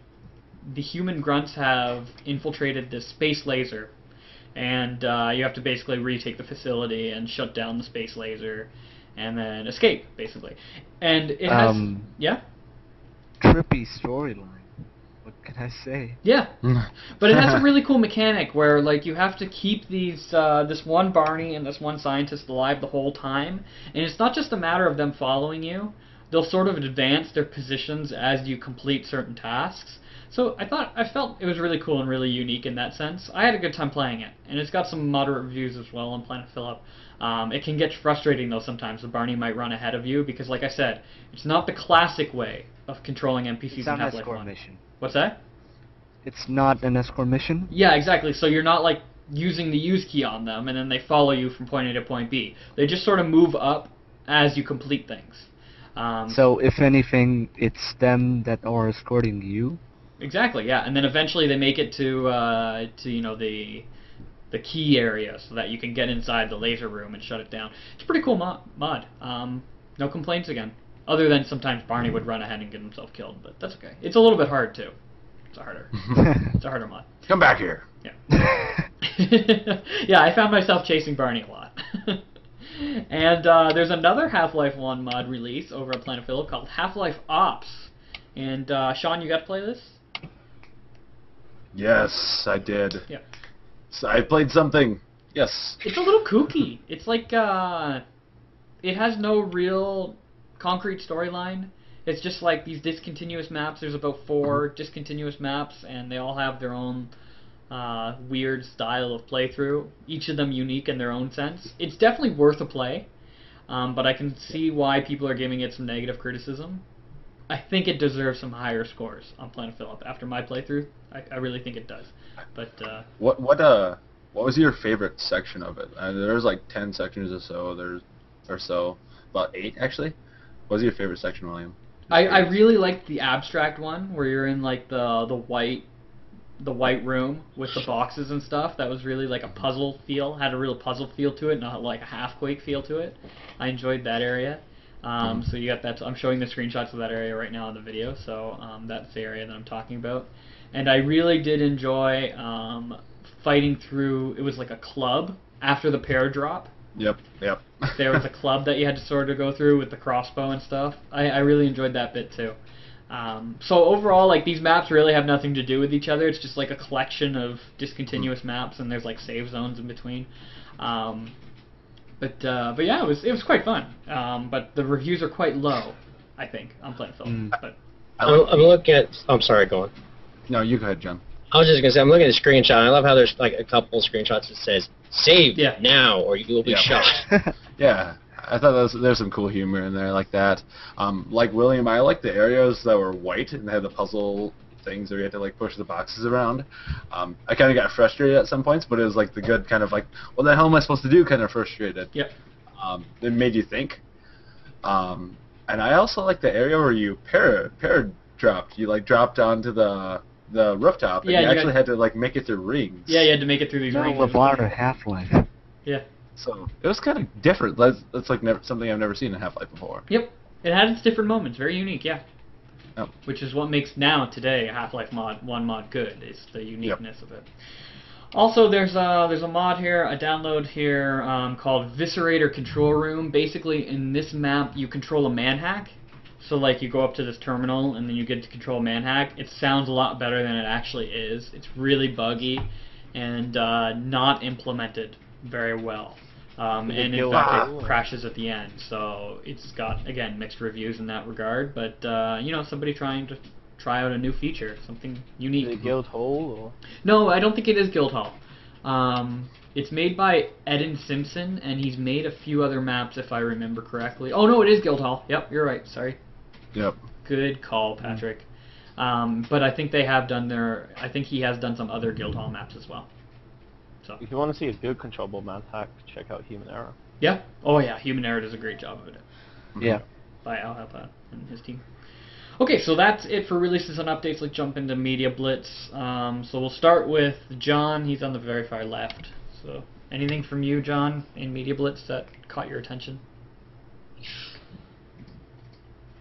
human grunts have infiltrated this space laser, and you have to basically retake the facility and shut down the space laser, and then escape, basically. And it has yeah. Trippy storyline. What can I say? Yeah, but it has a really cool mechanic where like you have to keep these this one Barney and this one scientist alive the whole time, and it's not just a matter of them following you. They'll sort of advance their positions as you complete certain tasks. So I felt it was really cool and really unique in that sense. I had a good time playing it, and it's got some moderate reviews as well on Planet Phillip. It can get frustrating though sometimes. The Barney might run ahead of you because, like I said, it's not the classic way of controlling NPCs It's in not an Half-Life escort 1. mission. What's that? It's not an escort mission? Yeah, exactly. So you're not like using the use key on them and then they follow you from point A to point B. They just sort of move up as you complete things. So if anything, it's them that are escorting you? Exactly, yeah. And then eventually they make it to you know the key area so that you can get inside the laser room and shut it down. It's a pretty cool mod. No complaints again. Other than sometimes Barney would run ahead and get himself killed, but that's okay. It's a little bit hard too. It's a harder mod. Come back here. Yeah. Yeah, I found myself chasing Barney a lot. And there's another Half-Life 1 mod release over at Planet Phillip called Half-Life Ops. And Sean, you got to play this? Yes, I did. Yeah. So I played something. Yes. It's a little kooky. It's like it has no real concrete storyline. It's just like these discontinuous maps. There's about 4 discontinuous maps, and they all have their own weird style of playthrough. Each of them unique in their own sense. It's definitely worth a play, but I can see why people are giving it some negative criticism. I think it deserves some higher scores on Planet Phillip. After my playthrough, I really think it does. But What was your favorite section of it? There's like 10 sections or so. About 8 actually. What was your favorite section, William? I really liked the abstract one where you're in like the white room with the boxes and stuff. That was really like a puzzle feel. Had a real puzzle feel to it, not like a half-Quake feel to it. I enjoyed that area. So you got that. I'm showing the screenshots of that area right now in the video. So that's the area that I'm talking about. And I really did enjoy fighting through. It was like a club after the pair drop. Yep. There was a club that you had to sort of go through with the crossbow and stuff. I really enjoyed that bit too. So overall, like, these maps really have nothing to do with each other. It's just like a collection of discontinuous maps, and there's like save zones in between. But yeah, it was quite fun. But the reviews are quite low, I think, on Planet Phillip. But I'm looking at. I'm sorry, go on. No, you go ahead, John. I was just gonna say, I'm looking at a screenshot. I love how there's like a couple of screenshots that says "Save now, or you will be shot." Yeah, I thought there's some cool humor in there like that. Like William, I like the areas that were white and they had the puzzle things where you had to like push the boxes around. I kind of got frustrated at some points, but it was like the good kind of like, what the hell am I supposed to do? Kind of frustrated. Yep. It made you think. And I also like the area where you dropped. You like dropped onto the rooftop, and you actually had to like make it through rings. Yeah, you had to make it through these rings. Water Half-Life. Yeah. So it was kind of different. That's like something I've never seen in Half-Life before. Yep. It had its different moments. Very unique, yeah. Yep. Which is what makes today Half-Life 1 mod good. Is the uniqueness of it. Also, there's a mod here, a download here called Viscerator Control Room. Basically, in this map, you control a manhack. So, like, you go up to this terminal, and then you get to control manhack. It sounds a lot better than it actually is. It's really buggy and not implemented very well. And in fact, it crashes at the end. So it's got, again, mixed reviews in that regard. But, you know, somebody trying to try out a new feature, something unique. Is it Guildhall? Or? No, I don't think it is Guildhall. It's made by Eden Simpson, and he's made a few other maps, if I remember correctly. Oh, no, it is Guildhall. Yep, you're right. Sorry. Yep. Good call, Patrick. But I think they have done I think he has done some other Guildhall maps as well. So. If you want to see a good controllable manhack, check out Human Error. Yeah. Oh yeah, Human Error does a great job of it. Yeah. By Al Hapa and his team. Okay, so that's it for releases and updates. Let's jump into Media Blitz. So we'll start with John. He's on the very far left. So anything from you, John, in Media Blitz that caught your attention?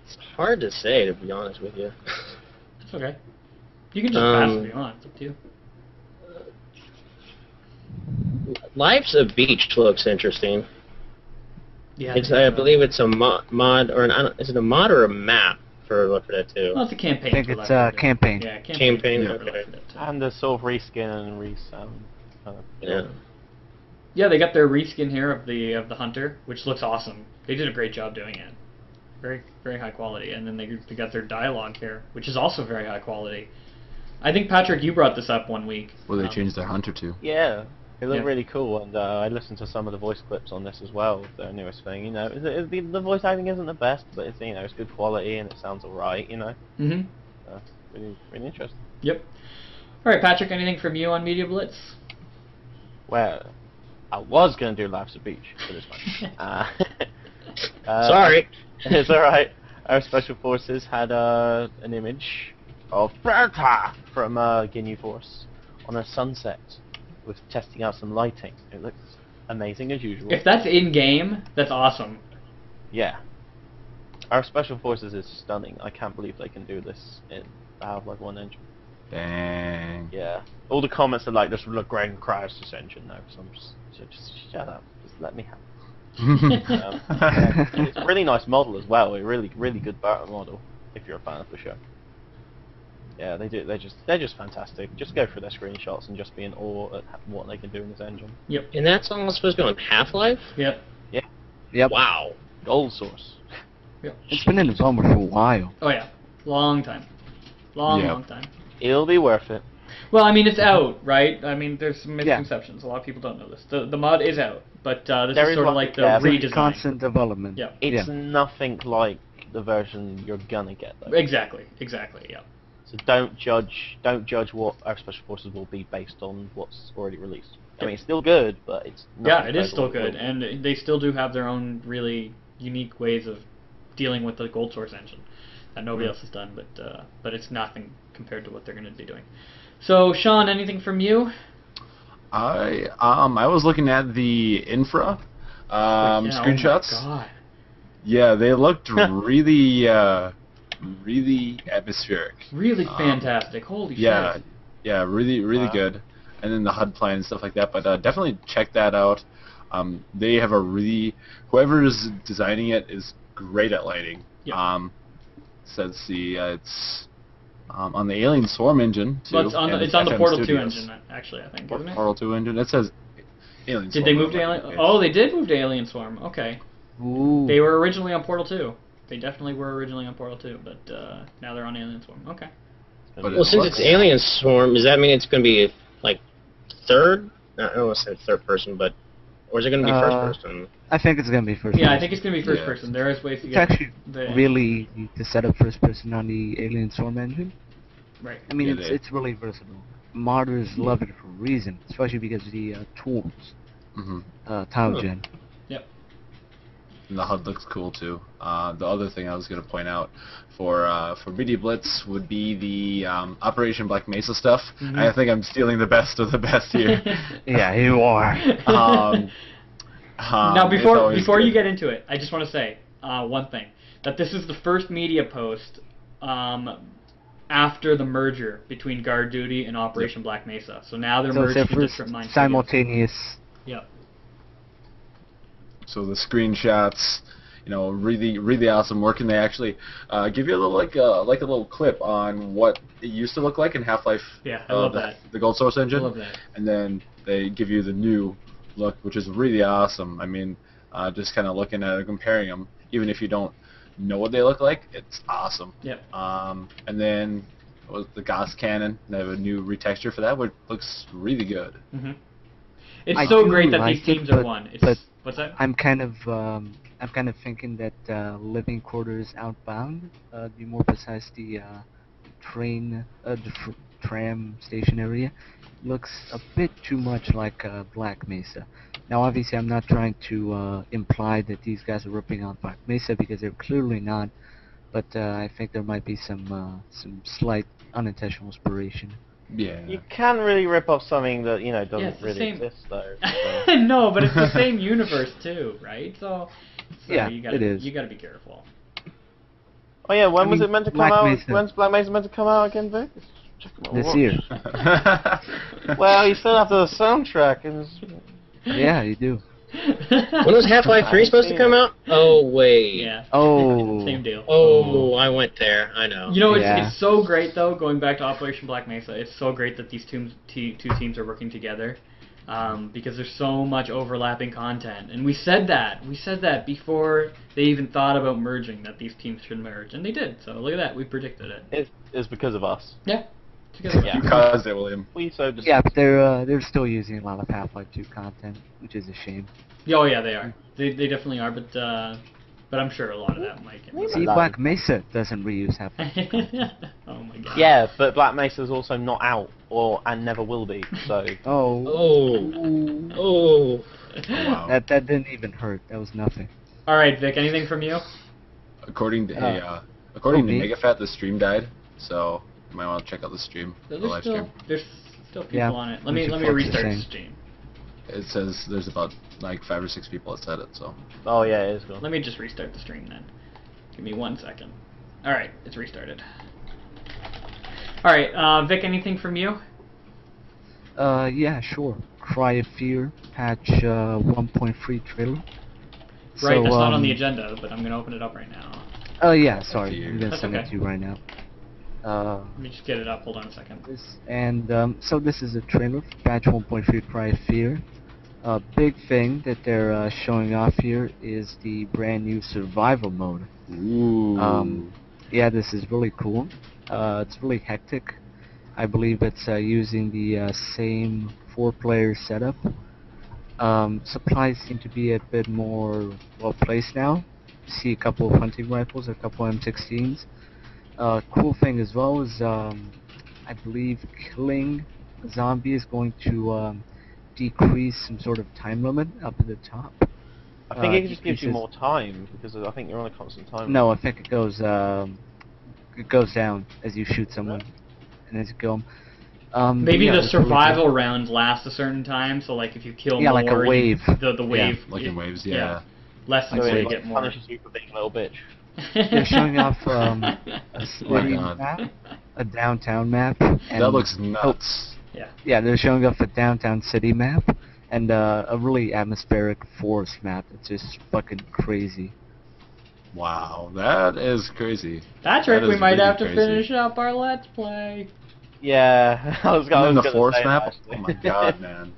It's hard to say, to be honest with you. That's okay. You can just pass if you want. It's up to you. Life's a Beach looks interesting. Yeah. I believe it's a mod, or is it a mod or a map for Left 4 Dead 2? Well, it's a campaign. I think it's a campaign. Yeah, Campaign, for okay. Left 4 Dead 2. And the sort of reskin and Yeah. Yeah, they got their reskin here of the Hunter, which looks awesome. They did a great job doing it. Very, very high quality. And then they got their dialogue here, which is also very high quality. I think, Patrick, you brought this up one week. Well, they changed their Hunter to. Yeah, it looked really cool, and I listened to some of the voice clips on this as well. The newest thing, you know, the voice acting isn't the best, but it's it's good quality and it sounds alright, you know. Mhm. Really, really interesting. Yep. All right, Patrick. Anything from you on Media Blitz? Well, I was gonna do Life's a Beach for this one. Sorry. It's alright. Our special forces had an image of Bertha from GNU Force on a sunset with testing out some lighting. It looks amazing as usual. If that's in game, that's awesome. Yeah. Our Special Forces is stunning. I can't believe they can do this in the Half-Life 1 engine. Dang. Yeah. All the comments are like, this will look great in Crysis engine now. So just shut up. Just let me have it. Yeah. It's a really nice model as well. A really, really good battle model, if you're a fan of the show. Yeah, they do. They're just fantastic. Just go through their screenshots and just be in awe at what they can do in this engine. Yep. And that's all supposed to go on Half-Life? Yep. Yep. Wow. Gold source. Yep. It's been in development for a while. Oh yeah. Long time. Long, Yep. long time. It'll be worth it. Well, I mean, it's out, right? I mean, there's some misconceptions. A lot of people don't know this. The mod is out, but this There is is sort of one- like the yeah, It's in redesign. constant development. Yeah. It's Yeah. nothing like the version you're gonna get though. Exactly. Yeah. So don't judge what our Special Forces will be based on what's already released. I mean, it's still good, but it's not Yeah, it is compared to still what good, will be. and they still do have their own really unique ways of dealing with the Gold Source engine that nobody else has done. But it's nothing compared to what they're going to be doing. So, Sean, anything from you? I was looking at the infra screenshots. Oh my God. Yeah, they looked really really atmospheric. Really fantastic. Holy Yeah, shit. yeah, really Wow. good. And then the HUD plan and stuff like that. But definitely check that out. They have a really whoever is designing it is great at lighting. Yep. Let's see, it's on the Alien Swarm engine too. Well, it's on the FM Portal 2 Studios. engine, actually, I think, isn't it? Portal 2 engine. It says Alien Did Swarm. they move to on Alien? my Oh, page. they did move to Alien Swarm. Okay. Ooh. They were originally on Portal 2. They definitely were originally on Portal 2, but now they're on Alien Swarm. Okay. But Well, since it's Alien Swarm, does that mean it's going to be like third? I don't want to say third person, but or is it going to be first person? I think it's gonna be first. Yeah, I person. think it's going to be first Yeah. person. There is ways to It's get actually the really to set up first person on the Alien Swarm engine. right. I mean, Yeah, it's really versatile. Modders love it for a reason, especially because of the tools, tile Huh. gen. And the HUD looks cool too. The other thing I was going to point out for BD Blitz would be the Operation Black Mesa stuff. Mhm. I think I'm stealing the best of the best here. Yeah, you are. Now, it's before always you good. get into it, I just want to say one thing: that this is the first media post after the merger between Guard Duty and Operation Black Mesa. So now they're So it's merged their into first different mind studios. simultaneous. Yep. So the screenshots, really really awesome work, and they actually give you a little like a little clip on what it used to look like in Half-Life. Yeah, I love the, that. The Gold Source engine. I love that. And then they give you the new look, which is really awesome. I mean, just kind of looking at it, comparing them, even if you don't know what they look like, it's awesome. Yep. And then the Gauss cannon, they have a new retexture for that, which looks really good. hmm It's I so do great that like these teams it, are but- one. It's, but what's that? I'm kind of thinking that Living Quarters Outbound, to be more precise, the tram station area, looks a bit too much like Black Mesa. Now, obviously, I'm not trying to imply that these guys are ripping on Black Mesa because they're clearly not, but I think there might be some slight unintentional inspiration. Yeah. You can really rip off something that Yeah, doesn't it's the really same. exist though. So. No, but it's the same universe too, right? So Yeah, you gotta, it is. You got to be careful. Oh yeah, when I was mean, it meant to come Black out? Mesa. When's Black Mesa meant to come out again, Vic? Check my This watch. year. Well, you still have the soundtrack and. Yeah, you do. When was Half-Life 3 supposed to come out? Oh, wait. Yeah. Oh. Same deal. Oh, I went there. I know. You know, Yeah. it's so great though. Going back to Operation Black Mesa, it's so great that these two teams are working together, because there's so much overlapping content. And we said that before they even thought about merging, that these teams should merge, and they did. So look at that, we predicted it. It's because of us. Yeah. Together. Yeah. You caused it, William. We so just. Yeah, but they're still using a lot of Half-Life 2 content, which is a shame. Oh yeah, they are. They definitely are. But I'm sure a lot of that might get. See, Black Mesa doesn't reuse Half-Life. Oh my god. Yeah, but Black Mesa's also not out, and never will be. So. Oh. Oh. Oh. Wow. That didn't even hurt. That was nothing. All right, Vic. Anything from you? According to me? MegaFat, the stream died. So You might want to check out the stream, the There's live still, stream. there's still people Yeah, on it. Let me bunch of folks restart the saying. stream. It says there's about like 5 or 6 people that said it, so. Oh yeah, it is gone. Let me just restart the stream then. Give me 1 second. Alright, it's restarted. Alright, Vic, anything from you? Yeah, sure. Cry of Fear, patch 1.3 trailer. Right, So, that's not on the agenda, but I'm going to open it up right now. Oh yeah, sorry. Fear. I'm gonna That's send okay. it to you right now. Let me just get it up. Hold on a second. So this is a trailer for patch 1.3 Cry of Fear. A big thing that they're showing off here is the brand new survival mode. Ooh. Yeah, this is really cool. It's really hectic. I believe it's using the same 4-player setup. Supplies seem to be a bit more well placed now. See a couple of hunting rifles, a couple of M16s. Cool thing as well is I believe killing a zombie is going to decrease some sort of time limit up at the top. I think it just gives you decreases- more time because I think you're on a constant time. No, I think it goes down as you shoot someone and as you kill them. Maybe yeah, the it's really survival cool. round lasts a certain time, so like if you kill Yeah, more, like a wave. the wave, Like in waves, yeah. less So until it you get more. punishes you for being a little bitch. They're showing off a city God. map, a downtown map. And That looks nuts. Yeah, they're showing off a downtown city map and a really atmospheric forest map. It's just fucking crazy. Wow, that is crazy. Patrick, That we is might really have to crazy. finish up our Let's Play. Yeah, I was And going then the to forest say map? that, actually. Oh my god, man.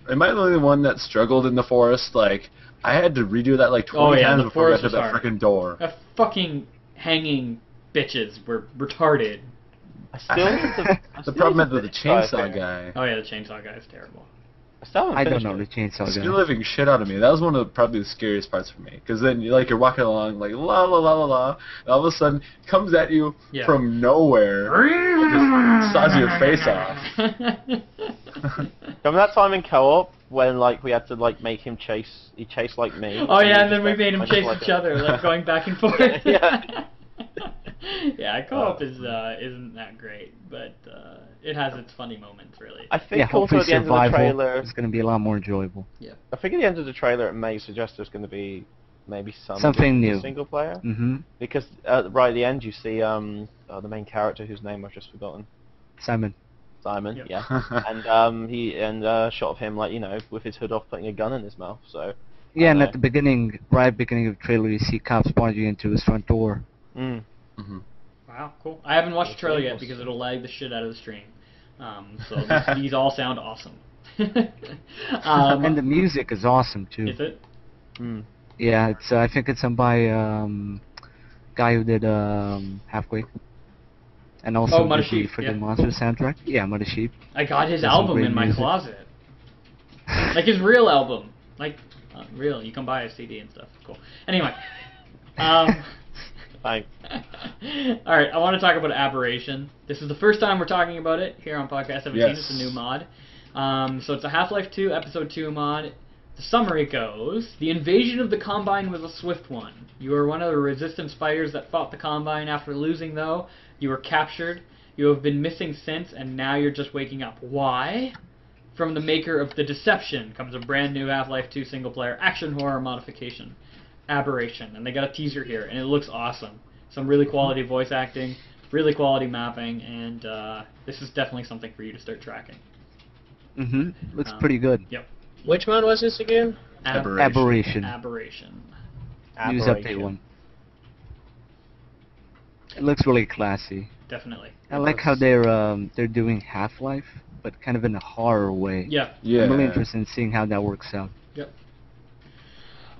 Am I the only one that struggled in the forest? Like, I had to redo that like 20 Oh, yeah, times the before I got forest to was that hard. freaking door. The fucking hanging bitches were retarded. I still The problem is with the try chainsaw thing. guy. Oh yeah, the chainsaw guy is terrible. I still haven't I don't finished know it. the chainsaw Scared guy. the living shit out of me. That was one of probably the scariest parts for me. Because then you're walking along like la la la la la, and all of a sudden comes at you Yeah. from nowhere. Just saws your face off. Remember that time in co-op when like we had to like make him chase? He chased like me. Oh yeah, and he then we just made him went chase like each a- other, like going back and forth. Yeah. Yeah, co-op isn't that great, but it has its funny moments, really. I think Yeah, also hopefully at the end of the survival trailer, is going to be a lot more enjoyable. I think at the end of the trailer it may suggest there's going to be maybe Something new. single player Mm-hmm. because right at the end you see the main character whose name I've just forgotten. Simon. Simon, Yep. yeah, and he shot of him like with his hood off, putting a gun in his mouth. So Yeah, and know. at the beginning, right beginning of the trailer, you see cops barging into his front door. mm. Mhm. Wow, cool. I haven't watched the trailer yet Yes. because it'll lag the shit out of the stream. So these all sound awesome. And the music is awesome too. Is it? Mm. Yeah, it's I think it's done by guy who did Halfway, and also Oh, Mother did the Sheep, freaking yeah. Monster soundtrack. Yeah, Mother Sheep. I got his There's some album great in my music. closet. Like his real album. Like, real. You can buy a CD and stuff. Cool. Anyway. Thanks. Alright, I want to talk about Aberration. This is the first time we're talking about it here on Podcast 17. Yes. It's a new mod. So it's a Half-Life 2 Episode 2 mod. The summary goes, the invasion of the Combine was a swift one. You were one of the resistance fighters that fought the Combine. After losing, though, you were captured. You have been missing since, and now you're just waking up. Why? From the maker of The Deception comes a brand new Half-Life 2 single-player action horror modification, Aberration. And they got a teaser here, and it looks awesome. Some really quality voice acting, really quality mapping, and this is definitely something for you to start tracking. Mm-hmm. Looks pretty good. Yep. Which mod was this again? Aberration. Aberration. News update one. It looks really classy. Definitely. I like how they're doing Half-Life, but kind of in a horror way. Yeah. Yeah. I'm really interested in seeing how that works out. Yep.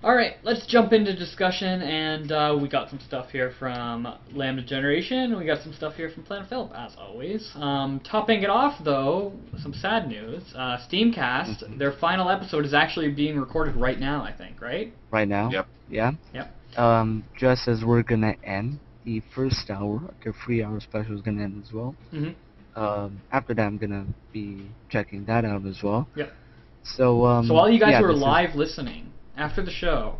Alright, let's jump into discussion, and we got some stuff here from Lambda Generation, we got some stuff here from Planet Philip, as always. Topping it off, though, some sad news. Steamcast, their final episode is actually being recorded right now, I think, right? Right now. Yep. Yeah. Yep. Just as we're gonna end the first hour, their 3-hour special is gonna end as well. Mm-hmm. After that, I'm gonna be checking that out as well. Yep. So So all you guys yeah, who are this is- live listening, after the show,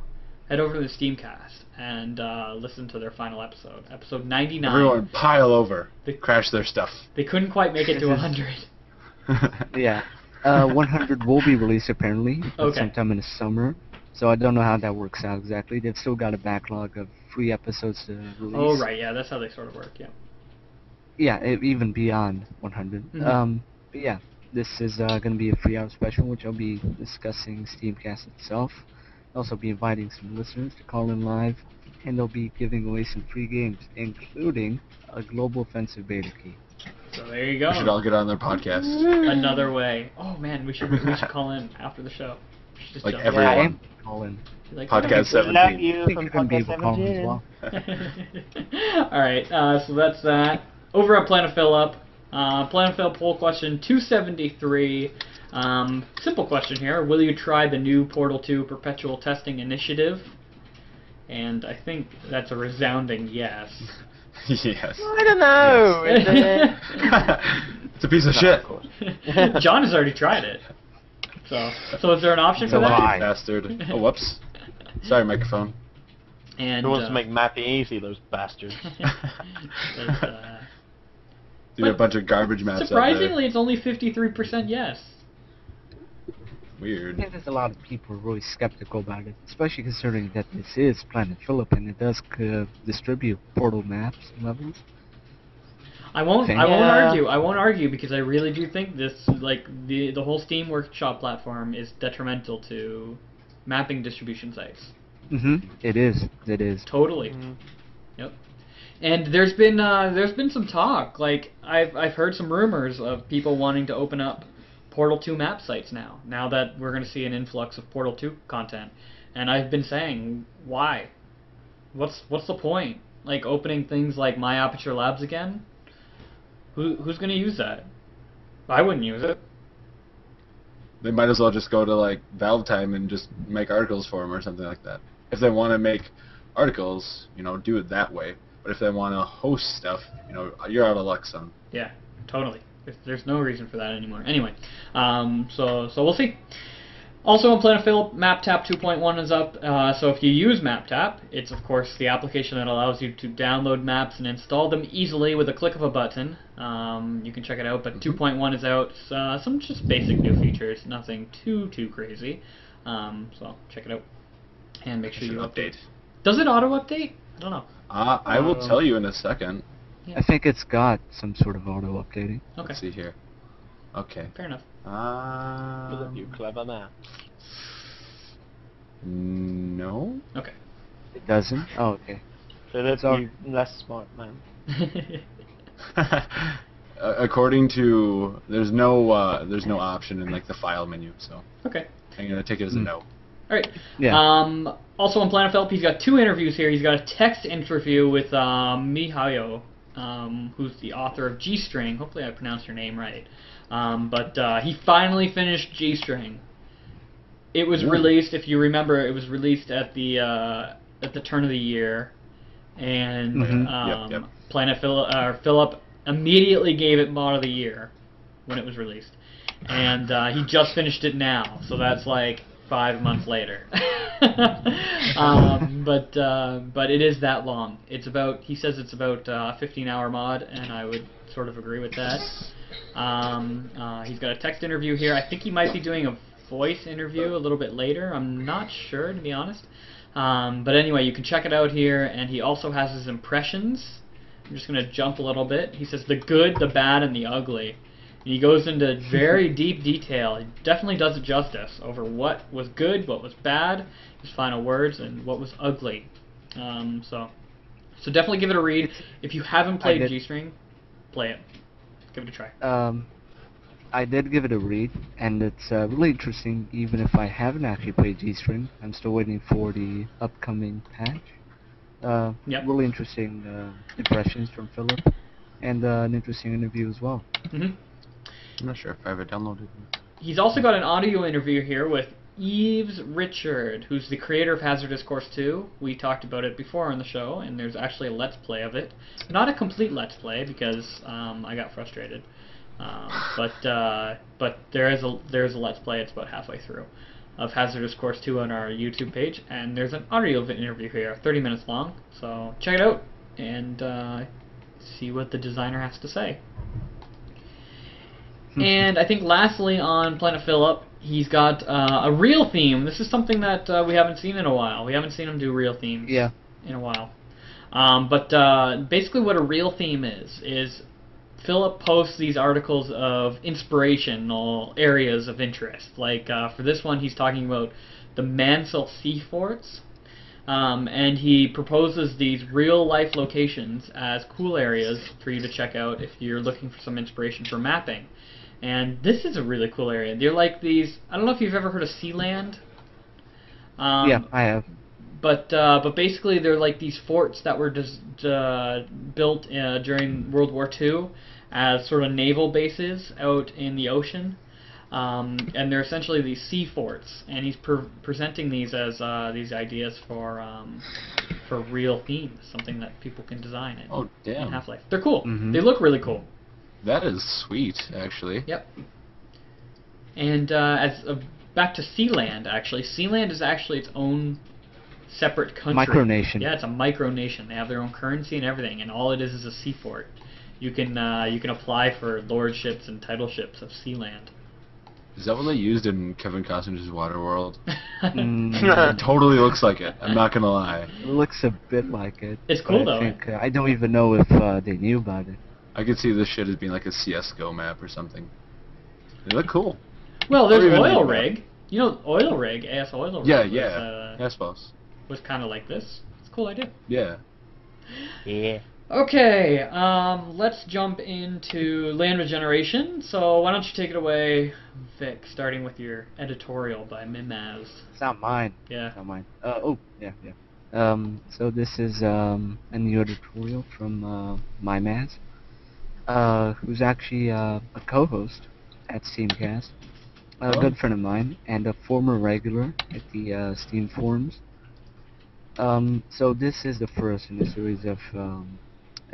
head over to the Steamcast, and listen to their final episode, episode 99. Everyone pile over, They- crash their stuff. They couldn't quite make it to 100. Yeah. 100 will be released apparently Okay. sometime in the summer. So I don't know how that works out exactly. They've still got a backlog of 3 episodes to release. Oh, right, yeah, that's how they sort of work, yeah. Yeah, even beyond 100. Mhm. But yeah, this is going to be a 3-hour special, which I'll be discussing Steamcast itself. I'll also be inviting some listeners to call in live, and they'll be giving away some free games, including a Global Offensive beta key. So there you go. We should all get on their podcast. Another way. Oh man, we should call in after the show. We should just Like jump everyone. Yeah, I Everyone. am calling. in. Like, Podcast We love 17. you I think from you're going to be Podcast able to call them as 17. well. All right, so that's that. Over at Planet Fill Up, Planet Fill poll question 273. Simple question here: will you try the new Portal 2 perpetual testing initiative? And I think that's a resounding yes. Yes. I don't know. Is it? It's a piece of No, shit. of course. John has already tried it. So is there an option for So that? I- Bastard. Oh, whoops. Sorry, microphone. And Who wants to make mapping easy, those bastards? there's, Dude, a bunch of garbage maps out surprisingly, it's only 53% yes. there. I Weird. think there's a lot of people who are really skeptical about it, especially considering that this is Planet Phillip and it does distribute Portal maps and levels. I won't Yeah. argue. I won't argue because I really do think this, like the whole Steam Workshop platform, is detrimental to mapping distribution sites. It is. It is. Totally. Mhm. Yep. And there's been some talk. Like I've heard some rumors of people wanting to open up Portal 2 map sites now. Now that we're going to see an influx of Portal 2 content, and I've been saying, why? What's the point? Like opening things like My Aperture Labs again? Who's going to use that? I wouldn't use it. They might as well just go to like Valve Time and just make articles for them or something like that. If they want to make articles, do it that way. But if they want to host stuff, you're out of luck, son. Yeah, totally. There's no reason for that anymore. Anyway, so we'll see. Also on Planet Phillip, MapTap 2.1 is up. So if you use MapTap, it's of course the application that allows you to download maps and install them easily with a click of a button. You can check it out. But 2.1 is out. Some just basic new features, nothing too crazy. So check it out and make sure you update. Does it auto update? I don't know. I will tell you in a second. I think it's got some sort of auto updating. Okay, Let's see here. Okay. fair enough. You clever man. No. Okay. It doesn't? Oh, okay. Philip, So- you less smart man. According to there's no option in like the file menu, so Okay. I'm gonna take it as a no. All right. Yeah. Also on Planet Phillip, he's got 2 interviews here. He's got a text interview with Mihayo, who's the author of G-String. Hopefully I pronounced your name right. But he finally finished G-String. It was released, if you remember, it was released at the turn of the year, and Mhm. Yep. Planet Phillip immediately gave it Mod of the Year when it was released, and he just finished it now, so that's like 5 months later. But it is that long. He says it's about a 15-hour mod, and I would sort of agree with that. He's got a text interview here. I think he might be doing a voice interview a little bit later. I'm not sure, to be honest. But anyway, you can check it out here, and he also has his impressions. I'm just going to jump a little bit. He says the good, the bad, and the ugly. And he goes into very deep detail. He definitely does it justice over what was good, what was bad, his final words, and what was ugly. So definitely give it a read. If you haven't played did. G-String, play it. Give it a try. I did give it a read, and it's really interesting, even if I haven't actually played G-String. I'm still waiting for the upcoming patch. Yep. Really interesting impressions from Philip, and an interesting interview as well. hmm I'm not sure if I ever downloaded it. He's also got an audio interview here with Yves Richard, who's the creator of Hazardous Course 2. We talked about it before on the show, and there's actually a Let's Play of it. Not a complete Let's Play, because I got frustrated. But there is a Let's Play. It's about halfway through. of Hazardous Course 2 on our YouTube page, and there's an audio interview here, 30 minutes long. So check it out and see what the designer has to say. And I think lastly on Planet Phillip, he's got a reel theme. This is something that we haven't seen in a while. We haven't seen him do reel themes in a while. But basically what a reel theme is Philip posts these articles of inspirational areas of interest. Like for this one, he's talking about the Mansell Sea Forts. And he proposes these real-life locations as cool areas for you to check out if you're looking for some inspiration for mapping. And this is a really cool area. They're like these... I don't know if you've ever heard of Sealand. Yeah, I have. But basically they're like these forts that were just built during World War II as sort of naval bases out in the ocean. And they're essentially these sea forts, and he's presenting these as these ideas for real themes, something that people can design in Half-Life. They're cool. Mm-hmm. They look really cool. That is sweet, actually. Yep. And back to Sealand, actually. Sealand is actually its own separate country. Micronation. Yeah, it's a micronation. They have their own currency and everything, and all it is a sea fort. You can apply for lordships and titleships of Sealand. Is that what they used in Kevin Costner's Waterworld? Mm, It totally looks like it. I'm not gonna lie. it looks a bit like it. It's cool, but though. I think, I don't even know if they knew about it. I could see this shit as being like a CS:GO map or something. They look cool. Well, there's Or even Oil like- Rig. You know, Oil Rig, AS Oil Rig. Yeah, was, yeah. I suppose. was kind of like this. It's a cool idea. Yeah. Yeah. Okay, let's jump into Land Regeneration. So why don't you take it away, Vic, starting with your editorial by Mimaz. It's not mine. Yeah. It's not mine. So this is a new editorial from MyMaz, who's actually a co-host at Steamcast, a Oh. good friend of mine, and a former regular at the Steam forums. So this is the first in a series of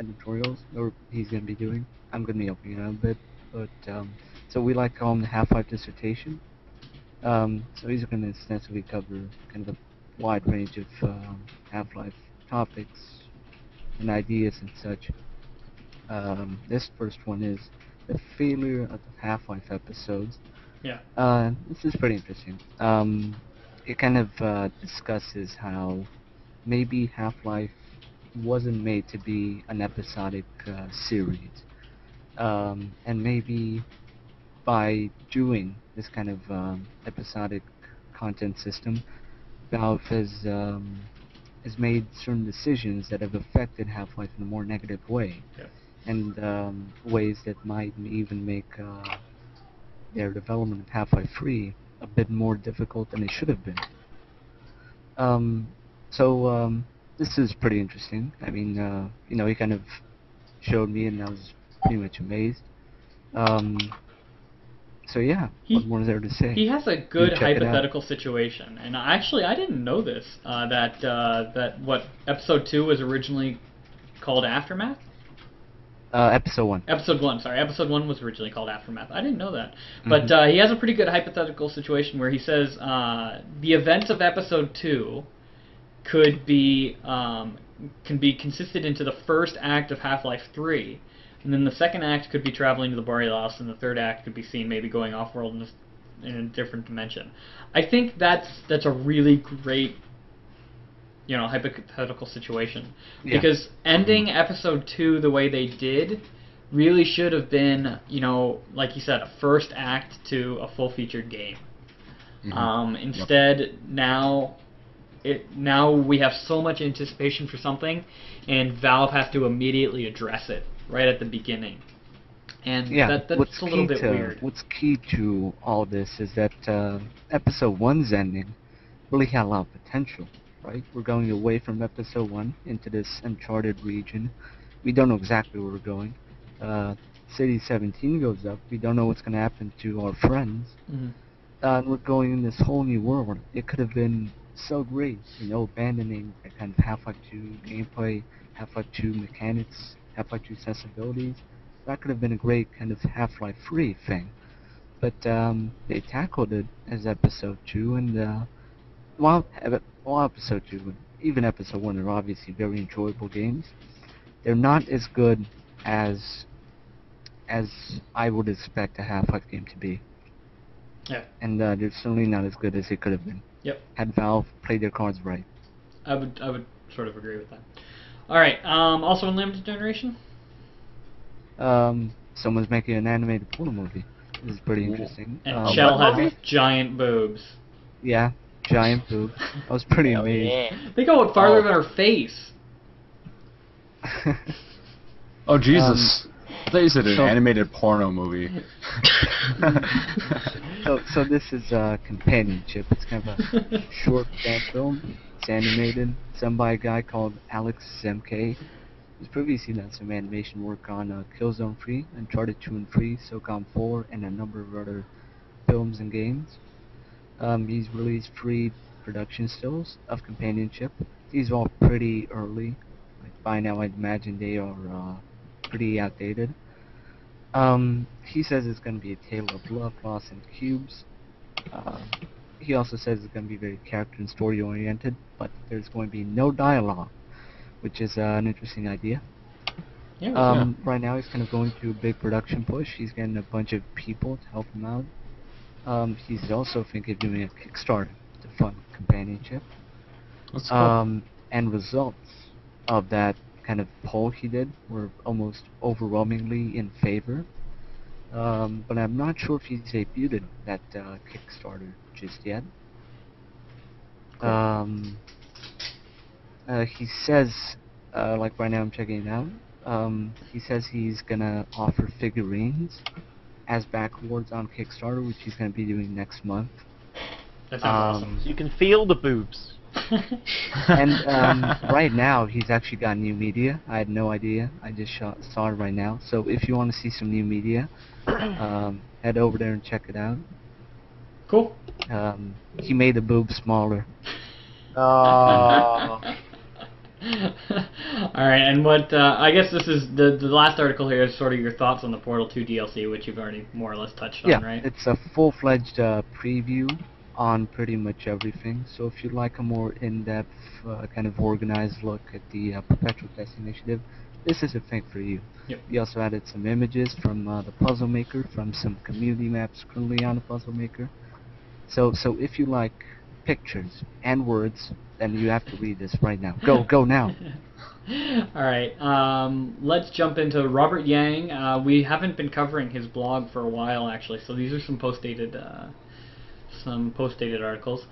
editorials or he's going to be doing. I'm going to be helping out a bit, but so we like to call him the Half-Life dissertation. So he's going to extensively cover kind of a wide range of Half-Life topics and ideas and such. This first one is the failure of the Half-Life episodes. Yeah. This is pretty interesting. It kind of discusses how maybe Half-Life wasn't made to be an episodic series. And maybe by doing this kind of episodic content system, Valve has made certain decisions that have affected Half-Life in a more negative way. Yeah. And ways that might even make their development of Half-Life 3 a bit more difficult than it should have been. So this is pretty interesting. I mean, he kind of showed me, and I was pretty much amazed. So yeah, what more is there to say? He has a good You check it out. hypothetical situation, and actually I didn't know this, that what Episode 2 was originally called Aftermath? Episode 1. Episode 1, sorry. Episode 1 was originally called Aftermath. I didn't know that. But he has a pretty good hypothetical situation where he says the events of Episode 2 could be can be consisted into the first act of Half-Life 3, and then the second act could be traveling to the Borealis, and the third act could be seen maybe going off-world in a different dimension. I think that's a really great, hypothetical situation. Yeah. Because ending Episode 2 the way they did really should have been, like you said, a first act to a full-featured game. Instead, now we have so much anticipation for something, and Valve has to immediately address it right at the beginning. And that's a little bit weird. What's key to all this is that Episode 1's ending really had a lot of potential, right? We're going away from Episode 1 into this uncharted region. We don't know exactly where we're going. City 17 goes up. We don't know what's going to happen to our friends. And we're going in this whole new world. It could have been so great, abandoning that kind of Half-Life 2 gameplay, Half-Life 2 mechanics, Half-Life 2 sensibilities. That could have been a great kind of Half-Life 3 thing. but they tackled it as episode 2, and while episode 2, even episode 1 are obviously very enjoyable games, they're not as good as I would expect a Half-Life game to be. Yeah. And they're certainly not as good as they could have been. Yep. Had Valve played their cards right. I would sort of agree with that. All right. Also in limited generation. Someone's making an animated Portal movie. This is pretty interesting. And Shell what has movie? giant boobs. Yeah, giant boob. I was pretty Oh, amazed. yeah. They go farther Oh. than her face. Oh Jesus! I thought you said an so- animated porno movie. So this is Companionship. It's kind of a short fan film. It's animated. It's done by a guy called Alex Zemke. He's previously done some animation work on Killzone 3, Uncharted 2 and 3, SOCOM 4, and a number of other films and games. He's released 3 production stills of Companionship. These are all pretty early. Like by now I'd imagine they are pretty outdated. He says it's going to be a tale of love, loss, and cubes. He also says it's going to be very character and story oriented, but there's going to be no dialogue, which is an interesting idea. Yeah. Right now he's kind of going through a big production push. He's getting a bunch of people to help him out. He's also thinking of doing a Kickstarter to fund Companionship. That's cool. And results of that kind of poll he did were almost overwhelmingly in favor. But I'm not sure if he's debuted that Kickstarter just yet. He says, like right now I'm checking it out, he says he's gonna offer figurines as backwards on Kickstarter, which he's gonna be doing next month. That sounds So you can feel the boobs. awesome. And right now he's actually got new media. I had no idea. I just saw it right now. So if you want to see some new media, head over there and check it out. Cool. He made the boobs smaller. Oh. All right, and what I guess this is the last article here is sort of your thoughts on the Portal 2 DLC, which you've already more or less touched Yeah, on, right? it's a full-fledged preview on pretty much everything. So if you'd like a more in-depth, kind of organized look at the Perpetual Testing Initiative, this is a thing for you. Yep. We also added some images from the Puzzle Maker, from some community maps currently on the Puzzle Maker. So if you like pictures and words, then you have to read this right now. Go now. All right, let's jump into Robert Yang. We haven't been covering his blog for a while, actually, so these are some post-dated articles.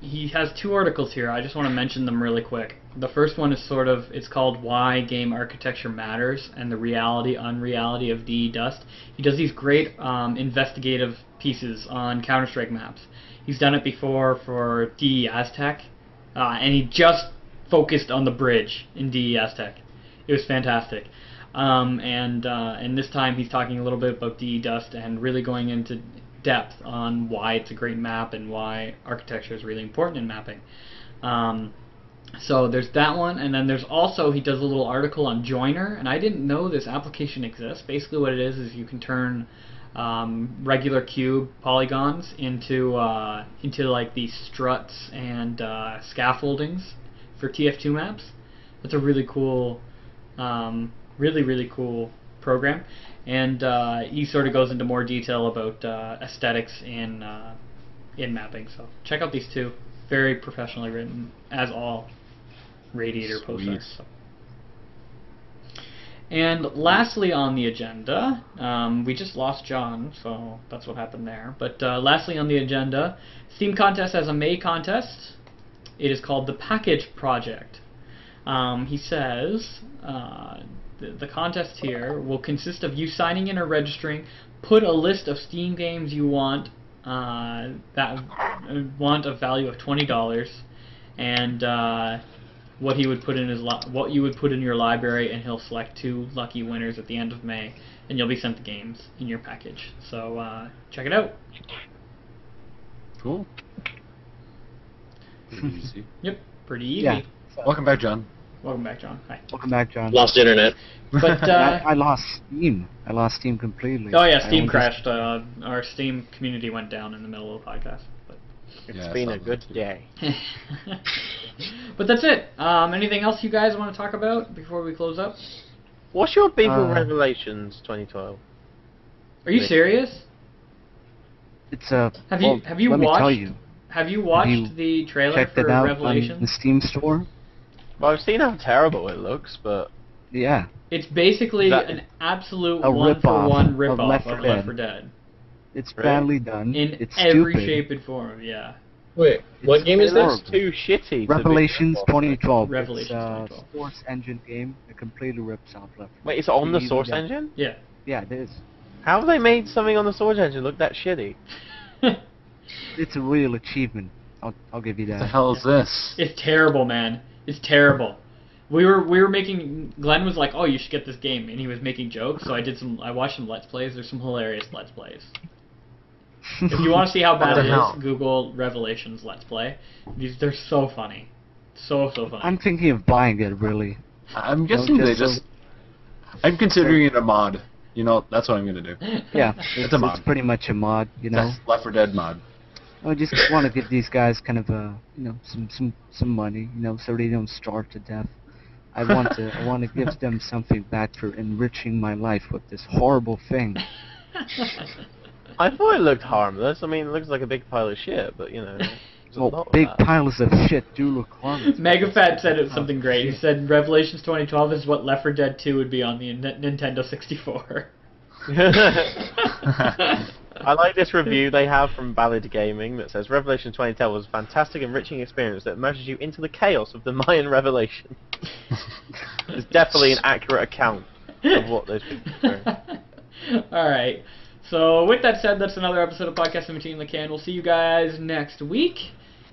He has 2 articles here. I just want to mention them really quick. The first one is it's called Why Game Architecture Matters and the Reality, Unreality of DE Dust. He does these great investigative pieces on Counter-Strike maps. He's done it before for DE Aztec, and he just focused on the bridge in DE Aztec. It was fantastic. And this time he's talking a little bit about DE Dust and really going into depth on why it's a great map and why architecture is really important in mapping. So there's that one, and then there's also, he does a little article on Joiner, and I didn't know this application exists. Basically what it is you can turn regular cube polygons into like these struts and scaffoldings for TF2 maps. That's a really cool, really cool program. And he sort of goes into more detail about aesthetics in mapping. So check out these 2. Very professionally written, as all Radiator posts are. So. And lastly on the agenda, we just lost John, so that's what happened there. But lastly on the agenda, Steam Contest has a May contest. It is called the Package Project. He says the contest here will consist of you signing in or registering, put a list of Steam games you want that want a value of $20, and what he would put in what you would put in your library, and he'll select 2 lucky winners at the end of May, and you'll be sent the games in your package. So check it out. Cool. Pretty easy. Yep, pretty easy. Yeah. Welcome back, John. Welcome back, John. Hi. Welcome back, John. Lost internet. But I lost Steam. I lost Steam completely. oh yeah, I Steam only crashed. Our Steam community went down in the middle of the podcast. But It's Yeah, been a something good like that. day. but that's it. Anything else you guys want to talk about before we close up? What's your beef with Uh, Revelations 2012? Are you Yeah. serious? It's a. Have you let me tell watched? you, Have you watched you the trailer checked for it out on Revelations? the Steam store. Well, I've seen how terrible it looks, but Yeah, It's basically That- an absolute A one-for-one rip-off rip-off of Left of 4 Left Dead. 4 Dead. it's Right. badly done. In it's every stupid. shape and form, yeah. Wait, what It's game is it this? looks too shitty. to be Revelations ripped off. 2012. Revelations it's a 2012. Source Engine game that completely rips off Left 4 Dead. Wait, it's on the Easy Source done. Engine? Yeah. Yeah, it is. How have they made something on the Source Engine look that shitty? It's a real achievement. I'll give you What the that. hell is this? It's terrible, man. It's terrible. We were making. Glenn was like, "Oh, you should get this game," and he was making jokes. So I watched some Let's Plays. There's some hilarious Let's Plays. If you want to see how bad What it the hell? is, Google Revelations Let's Play. They're so funny, so funny. I'm thinking of buying it. Really. I'm guessing they just. I'm considering it a mod. You know, that's what I'm gonna do. Yeah, It's a mod. It's pretty much a mod. You know. That's Left 4 Dead mod. I just want to give these guys kind of some money, so they don't starve to death. I want to give them something back for enriching my life with this horrible thing. I thought it looked harmless. I mean, it looks like a big pile of shit, but you know. there's a Well, lot of big that. piles of shit do look harmless. Megafat said it something great. He said Revelations 2012 is what Left 4 Dead 2 would be on the Nintendo 64. I like this review they have from Ballad Gaming that says Revelation 2010 was a fantastic, enriching experience that immerses you into the chaos of the Mayan revelation. It's definitely an accurate account of what those people experienced. Alright. So, with that said, that's another episode of Podcast in Between the Can. We'll see you guys next week.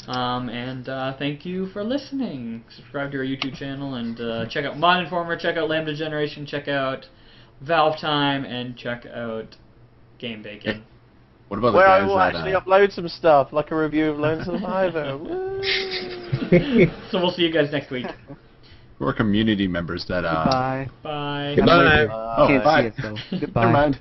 And thank you for listening. Subscribe to our YouTube channel and check out Mod Informer, check out Lambda Generation, check out Valve Time, and check out Game Bacon. What about Where the I guys will that, actually upload some stuff, like a review of Lone Survivor. Woo. So we'll see you guys next week. who are community members that Goodbye. Bye. Goodbye. Can't bye. see it though. Goodbye. Never mind.